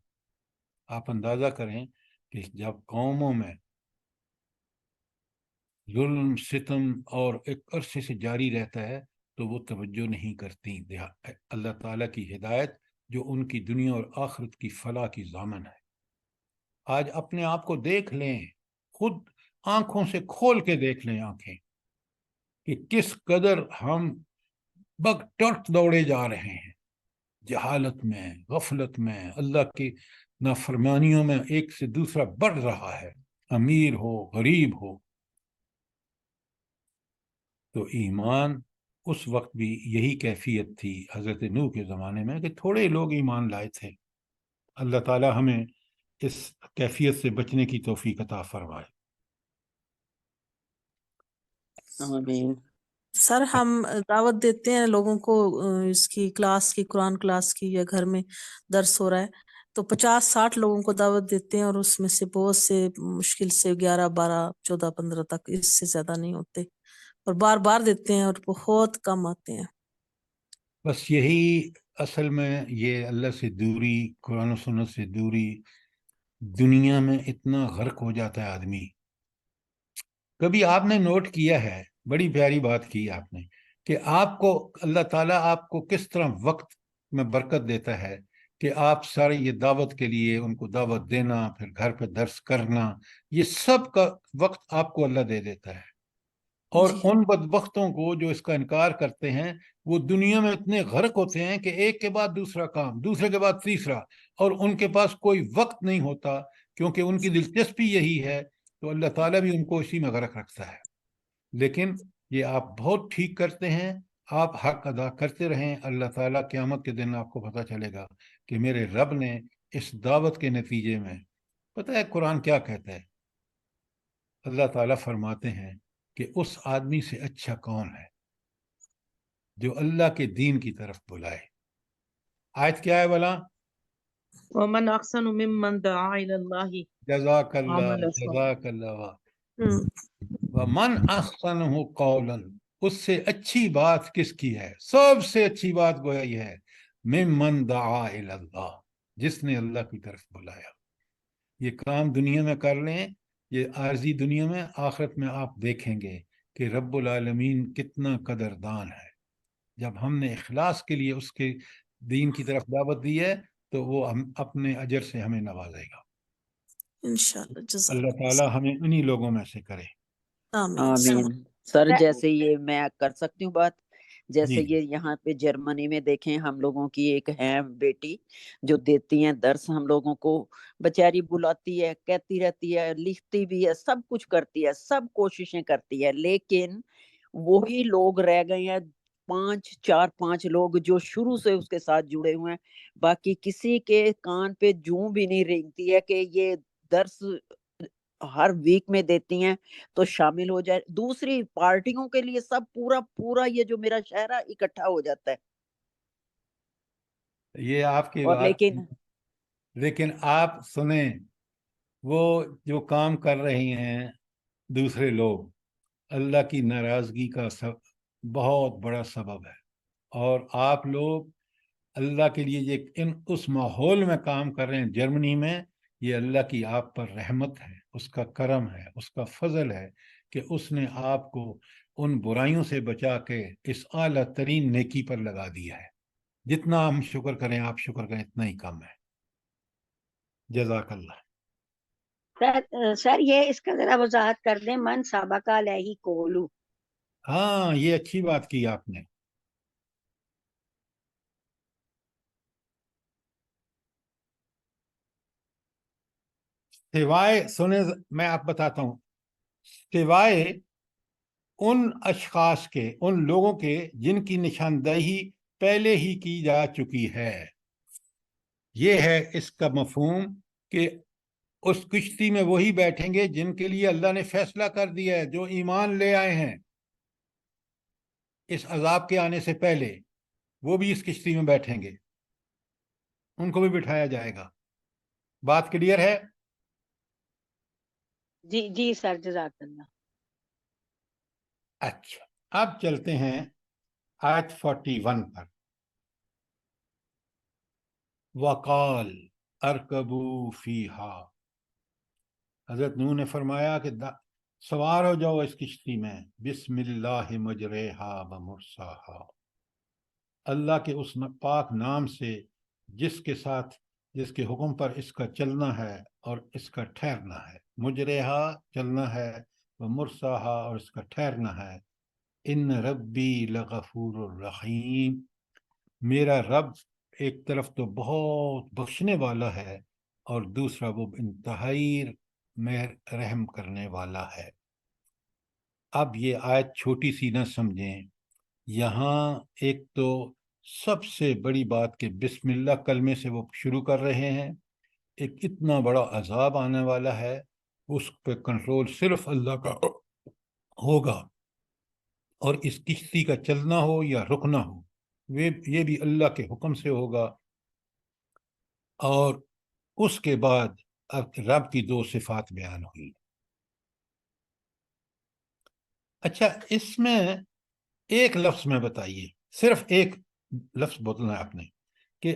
آپ اندازہ کریں کہ جب قوموں میں ظلم، ستم اور ایک عرصے سے جاری رہتا ہے تو وہ توجہ نہیں کرتی اللہ تعالیٰ کی ہدایت، جو ان کی دنیا اور آخرت کی فلاح کی ضامن ہے. آج اپنے آپ کو دیکھ لیں، خود آنکھوں سے کھول کے دیکھ لیں آنکھیں، کہ کس قدر ہم بگ ٹرٹ دوڑے جا رہے ہیں، جہالت میں، غفلت میں، اللہ کی نافرمانیوں میں ایک سے دوسرا بڑھ رہا ہے، امیر ہو، غریب ہو. تو ایمان اس وقت بھی یہی کیفیت تھی حضرت نوح کے زمانے میں کہ تھوڑے لوگ ایمان لائے تھے. اللہ تعالی ہمیں اس کیفیت سے بچنے کی توفیق عطا فرمائے. آمین. سر ہم دعوت دیتے ہیں لوگوں کو اس کی کلاس کی، قرآن کلاس کی، یا گھر میں درس ہو رہا ہے تو 50-60 لوگوں کو دعوت دیتے ہیں، اور اس میں سے بہت سے مشکل سے 11 12 14 15 تک، اس سے زیادہ نہیں ہوتے، اور بار بار دیتے ہیں اور بہت کم آتے ہیں. بس یہی اصل میں یہ اللہ سے دوری، قرآن و سنت سے دوری، دنیا میں اتنا غرق ہو جاتا ہے آدمی. کبھی آپ نے نوٹ کیا ہے، بڑی پیاری بات کی آپ نے، کہ آپ کو اللہ تعالیٰ آپ کو کس طرح وقت میں برکت دیتا ہے کہ آپ سارے یہ دعوت کے لیے ان کو دعوت دینا، پھر گھر پہ درس کرنا، یہ سب کا وقت آپ کو اللہ دے دیتا ہے. اور جی. ان بدبختوں کو جو اس کا انکار کرتے ہیں، وہ دنیا میں اتنے غرق ہوتے ہیں کہ ایک کے بعد دوسرا کام، دوسرے کے بعد تیسرا، اور ان کے پاس کوئی وقت نہیں ہوتا، کیونکہ ان کی دلچسپی یہی ہے تو اللہ تعالیٰ بھی ان کو اسی میں غرق رکھتا ہے. لیکن یہ آپ بہت ٹھیک کرتے ہیں, آپ حق ادا کرتے رہیں. اللہ تعالیٰ قیامت کے دن آپ کو پتہ چلے گا کہ میرے رب نے اس دعوت کے نتیجے میں, پتہ ہے قرآن کیا کہتا ہے؟ اللہ تعالیٰ فرماتے ہیں کہ اس آدمی سے اچھا کون ہے جو اللہ کے دین کی طرف بلائے. آیت کیا ہے بلا؟ ومن احسن ممن دعا الى اللہ جزاک اللہ, عمل صالح. جزاک اللہ. ومن احسن قولا, اس سے اچھی بات کس کی ہے؟ سب سے اچھی بات گویا یہ ہے, ممن دعا الی اللہ, جس نے اللہ کی طرف بلایا. یہ کام دنیا میں کر لیں, یہ عارضی دنیا میں. آخرت میں آپ دیکھیں گے کہ رب العالمین کتنا قدردان ہے. جب ہم نے اخلاص کے لیے اس کے دین کی طرف دعوت دی ہے تو وہ ہم اپنے اجر سے ہمیں نوازے گا انشاءاللہ. جزاک اللہ تعالی ہمیں انہی لوگوں میں سے کرے. آمین. سر جیسے یہ میں کر سکتی ہوں بات, جیسے جی یہ یہاں پہ جرمنی میں دیکھیں, ہم لوگوں کی ایک ہے بیٹی جو دیتی ہیں درس ہم لوگوں کو, بچاری بلاتی ہے, کہتی رہتی ہے, لکھتی بھی ہے, سب کچھ کرتی ہے, سب کوششیں کرتی ہے, لیکن وہی لوگ رہ گئے ہیں 5 لوگ جو شروع سے اس کے ساتھ جڑے ہوئے ہیں. باقی کسی کے کان پہ جوں بھی نہیں رینگتی ہے کہ یہ درس ہر ویک میں دیتی ہیں تو شامل ہو جائے. دوسری پارٹیوں کے لیے سب پورا یہ جو میرا شہر ہے اکٹھا ہو جاتا ہے. یہ آپ کی اور بات, لیکن آپ سنیں, وہ جو کام کر رہی ہیں دوسرے لوگ, اللہ کی ناراضگی کا بہت بڑا سبب ہے. اور آپ لوگ اللہ کے لیے یہ اس ماحول میں کام کر رہے ہیں جرمنی میں, یہ اللہ کی آپ پر رحمت ہے, اس کا کرم ہے, اس کا فضل ہے کہ اس نے آپ کو ان برائیوں سے بچا کے اس اعلیٰ ترین نیکی پر لگا دیا ہے. جتنا ہم شکر کریں, آپ شکر کریں, اتنا ہی کم ہے. جزاک اللہ. سر یہ اس کا ذرا وضاحت کر دیں, من سابقہ علیہ قولو. ہاں, یہ اچھی بات کی آپ نے. سوائے سنیں, میں آپ بتاتا ہوں, سوائے ان اشخاص کے, ان لوگوں کے جن کی نشاندہی پہلے ہی کی جا چکی ہے. یہ ہے اس کا مفہوم کہ اس کشتی میں وہی بیٹھیں گے جن کے لیے اللہ نے فیصلہ کر دیا ہے, جو ایمان لے آئے ہیں اس عذاب کے آنے سے پہلے, وہ بھی اس کشتی میں بیٹھیں گے, ان کو بھی بٹھایا جائے گا. بات کلیئر ہے؟ جی سر, جزاک اللہ. اچھا, اب چلتے ہیں آیت 41 پر. وقال ارکبوا فیہا, حضرت نوح نے فرمایا کہ سوار ہو جاؤ اس کشتی میں, بسم اللہ مجریہا ومرساہا, اللہ کے اس پاک نام سے جس کے حکم پر اس کا چلنا ہے اور اس کا ٹھہرنا ہے. مجریہا چلنا ہے, ومرساہا اور اس کا ٹھہرنا ہے. ان ربی لغفور الرحیم, میرا رب ایک طرف تو بہت بخشنے والا ہے اور دوسرا وہ انتہائی رحم کرنے والا ہے. اب یہ آیت چھوٹی سی نہ سمجھیں, یہاں ایک تو سب سے بڑی بات کہ بسم اللہ کلمے سے وہ شروع کر رہے ہیں. ایک اتنا بڑا عذاب آنے والا ہے, اس پہ کنٹرول صرف اللہ کا ہوگا, اور اس کشتی کا چلنا ہو یا رکنا ہو یہ بھی اللہ کے حکم سے ہوگا. اور اس کے بعد اب رب کی 2 صفات بیان ہوئی. اچھا, اس میں ایک لفظ میں بتائیے, صرف ایک لفظ بولنا ہے آپ نے کہ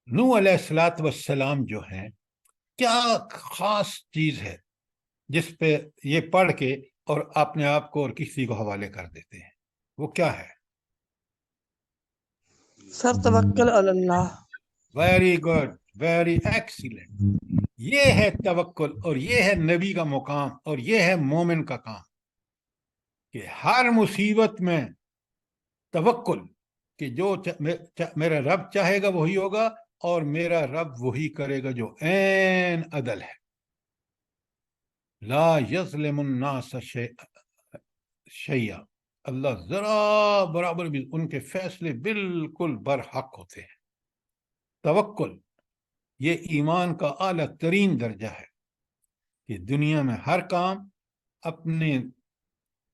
نوح علیہ السلام جو ہیں, کیا خاص چیز ہے جس پہ یہ پڑھ کے اور اپنے آپ کو اور کسی کو حوالے کر دیتے ہیں, وہ کیا ہے؟ سر توکل علی اللہ. Very good, very excellent. یہ ہے توکل, اور یہ ہے نبی کا مقام, اور یہ ہے مومن کا کام کہ ہر مصیبت میں توکل کہ جو میرا رب چاہے گا وہی ہوگا, اور میرا رب وہی کرے گا جو عین عدل ہے. لا یظلم الناس شیئا، اللہ ذرا برابر بھی ان کے فیصلے بالکل برحق ہوتے ہیں۔ توکل یہ ایمان کا اعلیٰ ترین درجہ ہے کہ دنیا میں ہر کام اپنے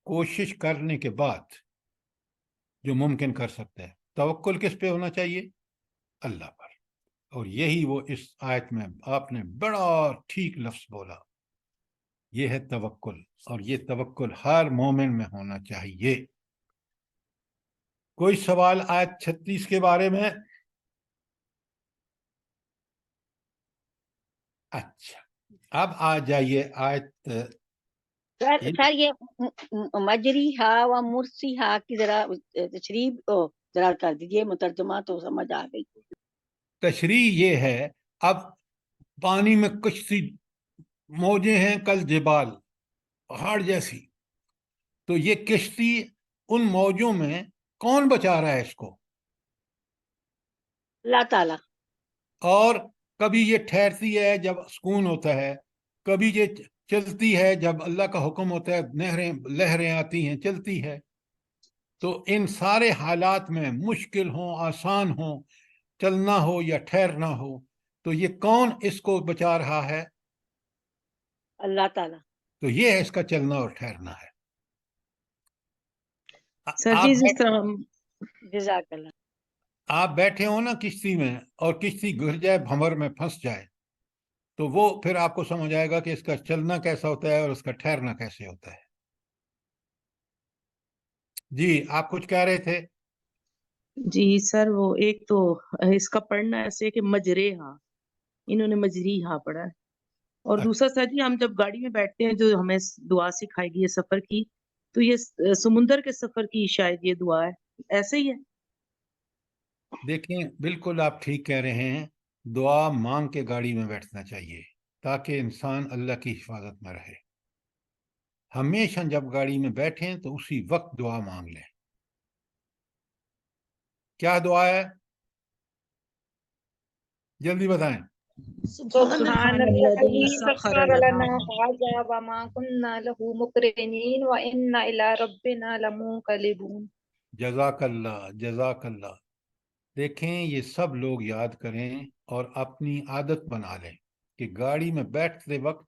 کوشش کرنے کے بعد جو ممکن کر سکتا ہے۔ توکل کس پہ ہونا چاہیے؟ اللہ پر۔ اور یہی وہ اس آیت میں آپ نے بڑا ٹھیک لفظ بولا، یہ ہے توکل، اور یہ توکل ہر مومن میں ہونا چاہیے۔ کوئی سوال آیت 36 کے بارے میں؟ اچھا، اب آ جائیے آیت سر یہ مجری ہا و مرسی ہا کی ذرا تشریح ذرا کر دیجئے، مترجمہ تو سمجھ آ گئی۔ تشریح یہ ہے، اب پانی میں کشتی، موجیں ہیں کل جبال، پہاڑ جیسی، تو یہ کشتی ان موجوں میں کون بچا رہا ہے اس کو؟ اللہ تعالیٰ۔ اور کبھی یہ ٹھہرتی ہے جب سکون ہوتا ہے، کبھی یہ چلتی ہے جب اللہ کا حکم ہوتا ہے، لہریں آتی ہیں، چلتی ہے۔ تو ان سارے حالات میں مشکل ہوں، آسان ہوں، چلنا ہو یا ٹھہرنا ہو، تو یہ کون اس کو بچا رہا ہے؟ اللہ تعالیٰ۔ تو یہ ہے اس کا چلنا اور ٹھہرنا ہے۔ سر جی جس طرح جزاک اللہ۔ آپ بیٹھے ہو نا کشتی میں، اور کشتی گر جائے، بھنور میں پھنس جائے، تو وہ پھر آپ کو سمجھ آئے گا کہ اس کا چلنا کیسا ہوتا ہے اور اس کا ٹھہرنا کیسے ہوتا ہے۔ جی آپ کچھ کہہ رہے تھے؟ جی سر، وہ ایک تو اس کا پڑھنا ایسے کہ مجرے ہاں، انہوں نے مجری ہاں پڑھا ہے، اور دوسرا سر جی ہم جب گاڑی میں بیٹھتے ہیں جو ہمیں دعا سکھائے گی یہ سفر کی، تو یہ سمندر کے سفر کی شاید یہ دعا ہے، ایسے ہی ہے؟ دیکھیں بالکل آپ ٹھیک کہہ رہے ہیں، دعا مانگ کے گاڑی میں بیٹھنا چاہیے تاکہ انسان اللہ کی حفاظت میں رہے۔ ہمیشہ جب گاڑی میں بیٹھیں تو اسی وقت دعا مانگ لیں۔ کیا دعا ہے؟ جلدی بتائیں۔ سبحان الذي سخر لنا هذا وما كنا له مقرنين وإنا إلى ربنا لمنقلبون۔ جزاک اللہ، جزاک اللہ۔ دیکھیں یہ سب لوگ یاد کریں اور اپنی عادت بنا لیں کہ گاڑی میں بیٹھتے وقت،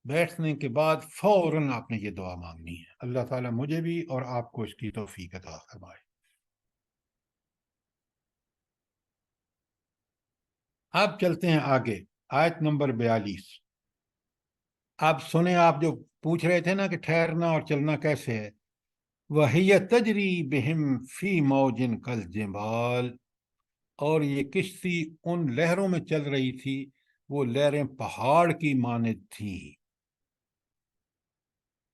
بیٹھنے کے بعد فوراً آپ نے یہ دعا مانگنی ہے۔ اللہ تعالیٰ مجھے بھی اور آپ کو اس کی توفیق عطا فرمائے۔ اب چلتے ہیں آگے، آیت نمبر 42۔ آپ سنیں، آپ جو پوچھ رہے تھے نا کہ ٹھہرنا اور چلنا کیسے ہے، وَهِيَ تَجْرِي بِهِمْ فِي مَوْجٍ كَالْجِبَالِ، اور یہ کشتی ان لہروں میں چل رہی تھی، وہ لہریں پہاڑ کی مانند تھیں۔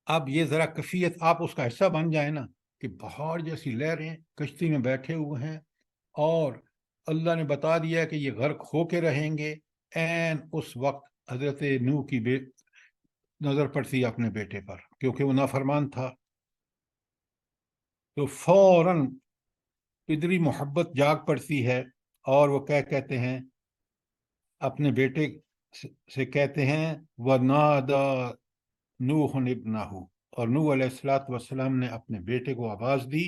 اب یہ ذرا کیفیت آپ اس کا حصہ بن جائیں نا، کہ پہاڑ جیسی لہریں کشتی میں بیٹھے ہوئے ہیں، اور اللہ نے بتا دیا کہ یہ غرق ہو کے رہیں گے۔ این اس وقت حضرت نوح کی نظر پڑتی اپنے بیٹے پر، کیونکہ وہ نافرمان تھا، تو فوراً پدری محبت جاگ پڑتی ہے، اور وہ کہتے ہیں اپنے بیٹے سے کہتے ہیں وَنَادَى نوح ابنہ، اور نوح علیہ السلام نے اپنے بیٹے کو آواز دی،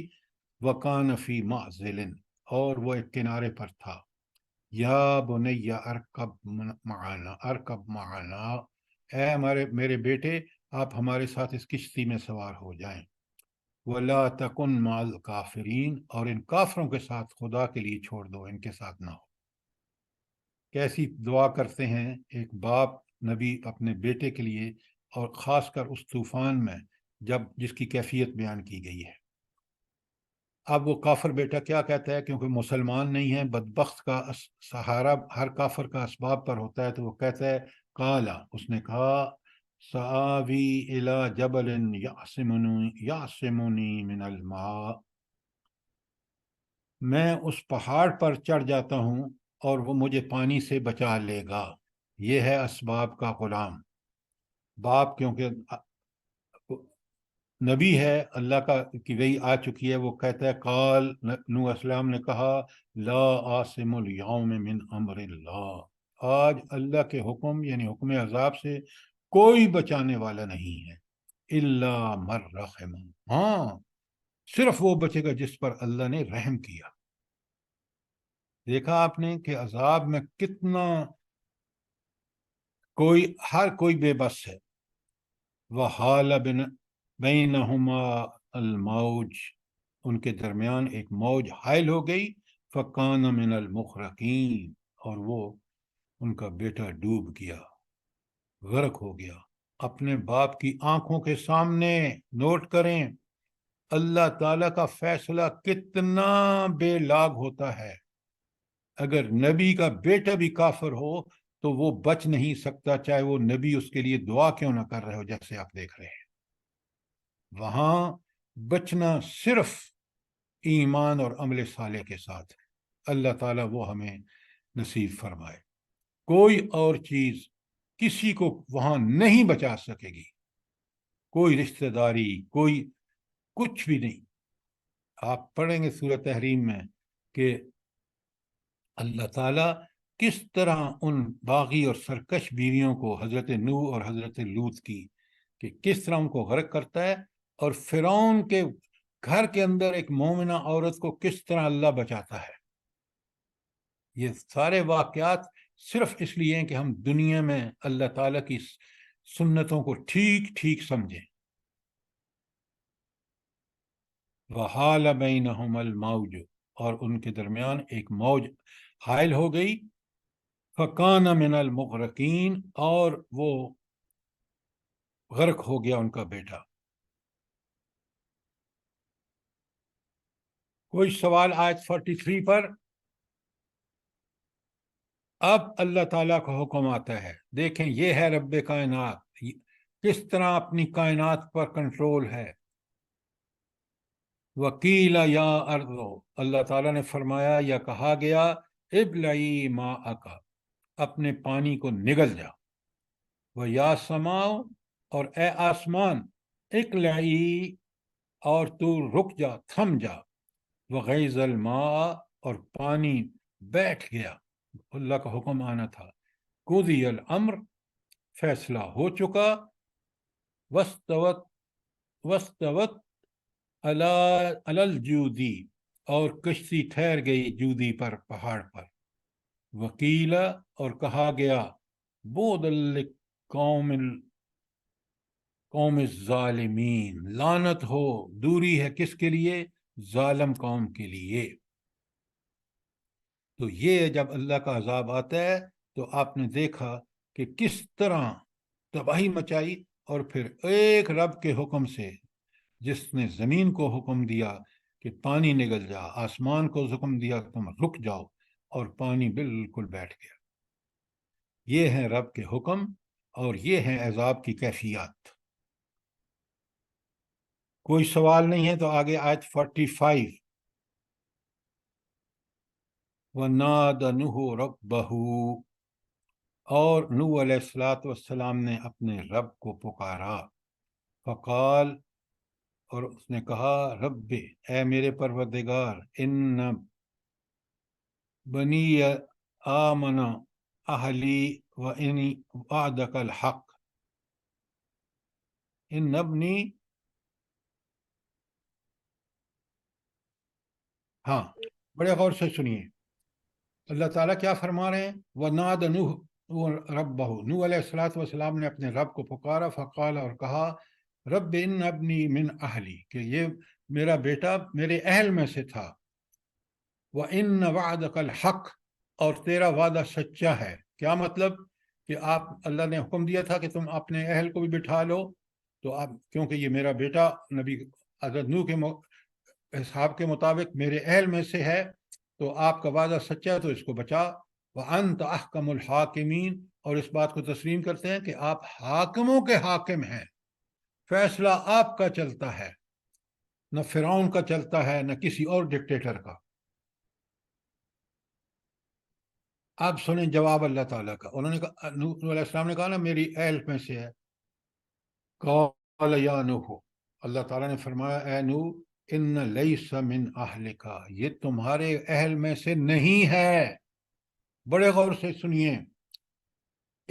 وَكَانَ فِي مَعْزِلٍ، اور وہ ایک کنارے پر تھا، یا بنی ارکب معنا، اے میرے بیٹے آپ ہمارے ساتھ اس کشتی میں سوار ہو جائیں، وَلَا تَكُنْ مَعَ الْكَافِرِينَ، اور ان کافروں کے ساتھ خدا کے لیے چھوڑ دو، ان کے ساتھ نہ ہو۔ کیسی دعا کرتے ہیں ایک باپ نبی اپنے بیٹے کے لیے، اور خاص کر اس طوفان میں جس کی کیفیت بیان کی گئی ہے۔ اب وہ کافر بیٹا کیا کہتا ہے، کیونکہ مسلمان نہیں ہے، بدبخت کا سہارا ہر کافر کا اسباب پر ہوتا ہے، تو وہ کہتا ہے قالا، اس نے کہا سآوی الی جبل یعصمنی من الماء، میں اس پہاڑ پر چڑھ جاتا ہوں اور وہ مجھے پانی سے بچا لے گا۔ یہ ہے اسباب کا غلام۔ باپ کیونکہ نبی ہے، اللہ کی وحی آ چکی ہے، وہ کہتا ہے قال، نوح السلام نے کہا لا عاصم اليوم من امر اللہ، آج اللہ کے حکم یعنی حکم عذاب سے کوئی بچانے والا نہیں ہے الا من رحم، ہاں صرف وہ بچے گا جس پر اللہ نے رحم کیا۔ دیکھا آپ نے کہ عذاب میں کتنا ہر کوئی بے بس ہے۔ وحال بینہما الموج، ان کے درمیان ایک موج حائل ہو گئی، فکان من المغرقین، اور وہ ان کا بیٹا ڈوب گیا، غرق ہو گیا اپنے باپ کی آنکھوں کے سامنے۔ نوٹ کریں اللہ تعالیٰ کا فیصلہ کتنا بے لاگ ہوتا ہے۔ اگر نبی کا بیٹا بھی کافر ہو تو وہ بچ نہیں سکتا، چاہے وہ نبی اس کے لیے دعا کیوں نہ کر رہے ہو، جیسے آپ دیکھ رہے ہیں۔ وہاں بچنا صرف ایمان اور عمل صالح کے ساتھ ہے۔ اللہ تعالیٰ وہ ہمیں نصیب فرمائے۔ کوئی اور چیز کسی کو وہاں نہیں بچا سکے گی، کوئی رشتہ داری، کوئی کچھ بھی نہیں۔ آپ پڑھیں گے سورہ تحریم میں کہ اللہ تعالیٰ کس طرح ان باغی اور سرکش بیویوں کو، حضرت نوح اور حضرت لوط کی، کہ کس طرح ان کو غرق کرتا ہے، اور فرعون کے گھر کے اندر ایک مومنہ عورت کو کس طرح اللہ بچاتا ہے۔ یہ سارے واقعات صرف اس لیے ہیں کہ ہم دنیا میں اللہ تعالیٰ کی سنتوں کو ٹھیک ٹھیک سمجھیں۔ وحال بینہم الموج، اور ان کے درمیان ایک موج حائل ہو گئی، فکان من المغرقین، اور وہ غرق ہو گیا ان کا بیٹا۔ کوئی سوال آیت 43 پر؟ اب اللہ تعالیٰ کا حکم آتا ہے، دیکھیں یہ ہے رب کائنات، کس طرح اپنی کائنات پر کنٹرول ہے۔ وکیل یا ارض، اللہ تعالیٰ نے فرمایا یا کہا گیا، ابلعی ماءک، اپنے پانی کو نگل جا، وہ یا سماؤ، اور اے آسمان، اقلعی، اور تو رک جا، تھم جا، وغیظ الماء، اور پانی بیٹھ گیا، اللہ کا حکم آنا تھا۔ قضی الامر، فیصلہ ہو چکا، واستوت علی الجودی، اور کشتی ٹھہر گئی جودی پر، پہاڑ پر۔ وکیلا، اور کہا گیا، بعدا قوم الظالمین، لعنت ہو، دوری ہے کس کے لیے؟ ظالم قوم کے لیے۔ تو یہ جب اللہ کا عذاب آتا ہے تو آپ نے دیکھا کہ کس طرح تباہی مچائی، اور پھر ایک رب کے حکم سے، جس نے زمین کو حکم دیا کہ پانی نگل جا، آسمان کو حکم دیا تم رک جاؤ، اور پانی بالکل بیٹھ گیا۔ یہ ہیں رب کے حکم، اور یہ ہیں عذاب کی کیفیات۔ کوئی سوال نہیں ہے تو آگے آیت 45۔ وَنَادَ نُوحٌ رَبَّهُ، اور نوح علیہ السلام نے اپنے رب کو پکارا، فقال، اور اس نے کہا، رب، اے میرے پروردگار، ان بنی آمن اہلی و انی وعدک الحق، ان ابنی، ہاں بڑے غور سے سنیے، اللہ تعالیٰ کیا فرما رہے ہیں؟ وَنَادَ نُوحٌ رَبَّهُ، نوح علیہ السلام نے اپنے رب کو پکارا، فقال، اور کہا، رب ان ابنی من اہلی، کہ یہ میرا بیٹا میرے اہل میں سے تھا، وَإِنَّ وَعْدَكَ الْحَقُّ، اور تیرا وعدہ سچا ہے۔ کیا مطلب؟ کہ اللہ نے حکم دیا تھا کہ تم اپنے اہل کو بھی بٹھا لو، تو اب کیونکہ یہ میرا بیٹا نبی حضرت نوح کے حساب کے مطابق میرے اہل میں سے ہے، تو آپ کا وعدہ سچا ہے، تو اس کو بچا۔ وَأَنْتَ أَحْكَمُ الْحَاكِمِينَ، اور اس بات کو تسلیم کرتے ہیں کہ آپ حاکموں کے حاکم ہیں، فیصلہ آپ کا چلتا ہے، نہ فرعون کا چلتا ہے، نہ کسی اور ڈکٹیٹر کا۔ اب سنیں جواب اللہ تعالیٰ کا۔ انہوں نے کہا، نوح علیہ السلام نے کہا نا میری اہل میں سے ہے۔ قال یا نوح، اللہ تعالیٰ نے فرمایا، اے نوح، ان لیس من اہلک، یہ تمہارے اہل میں سے نہیں ہے۔ بڑے غور سے سنیے،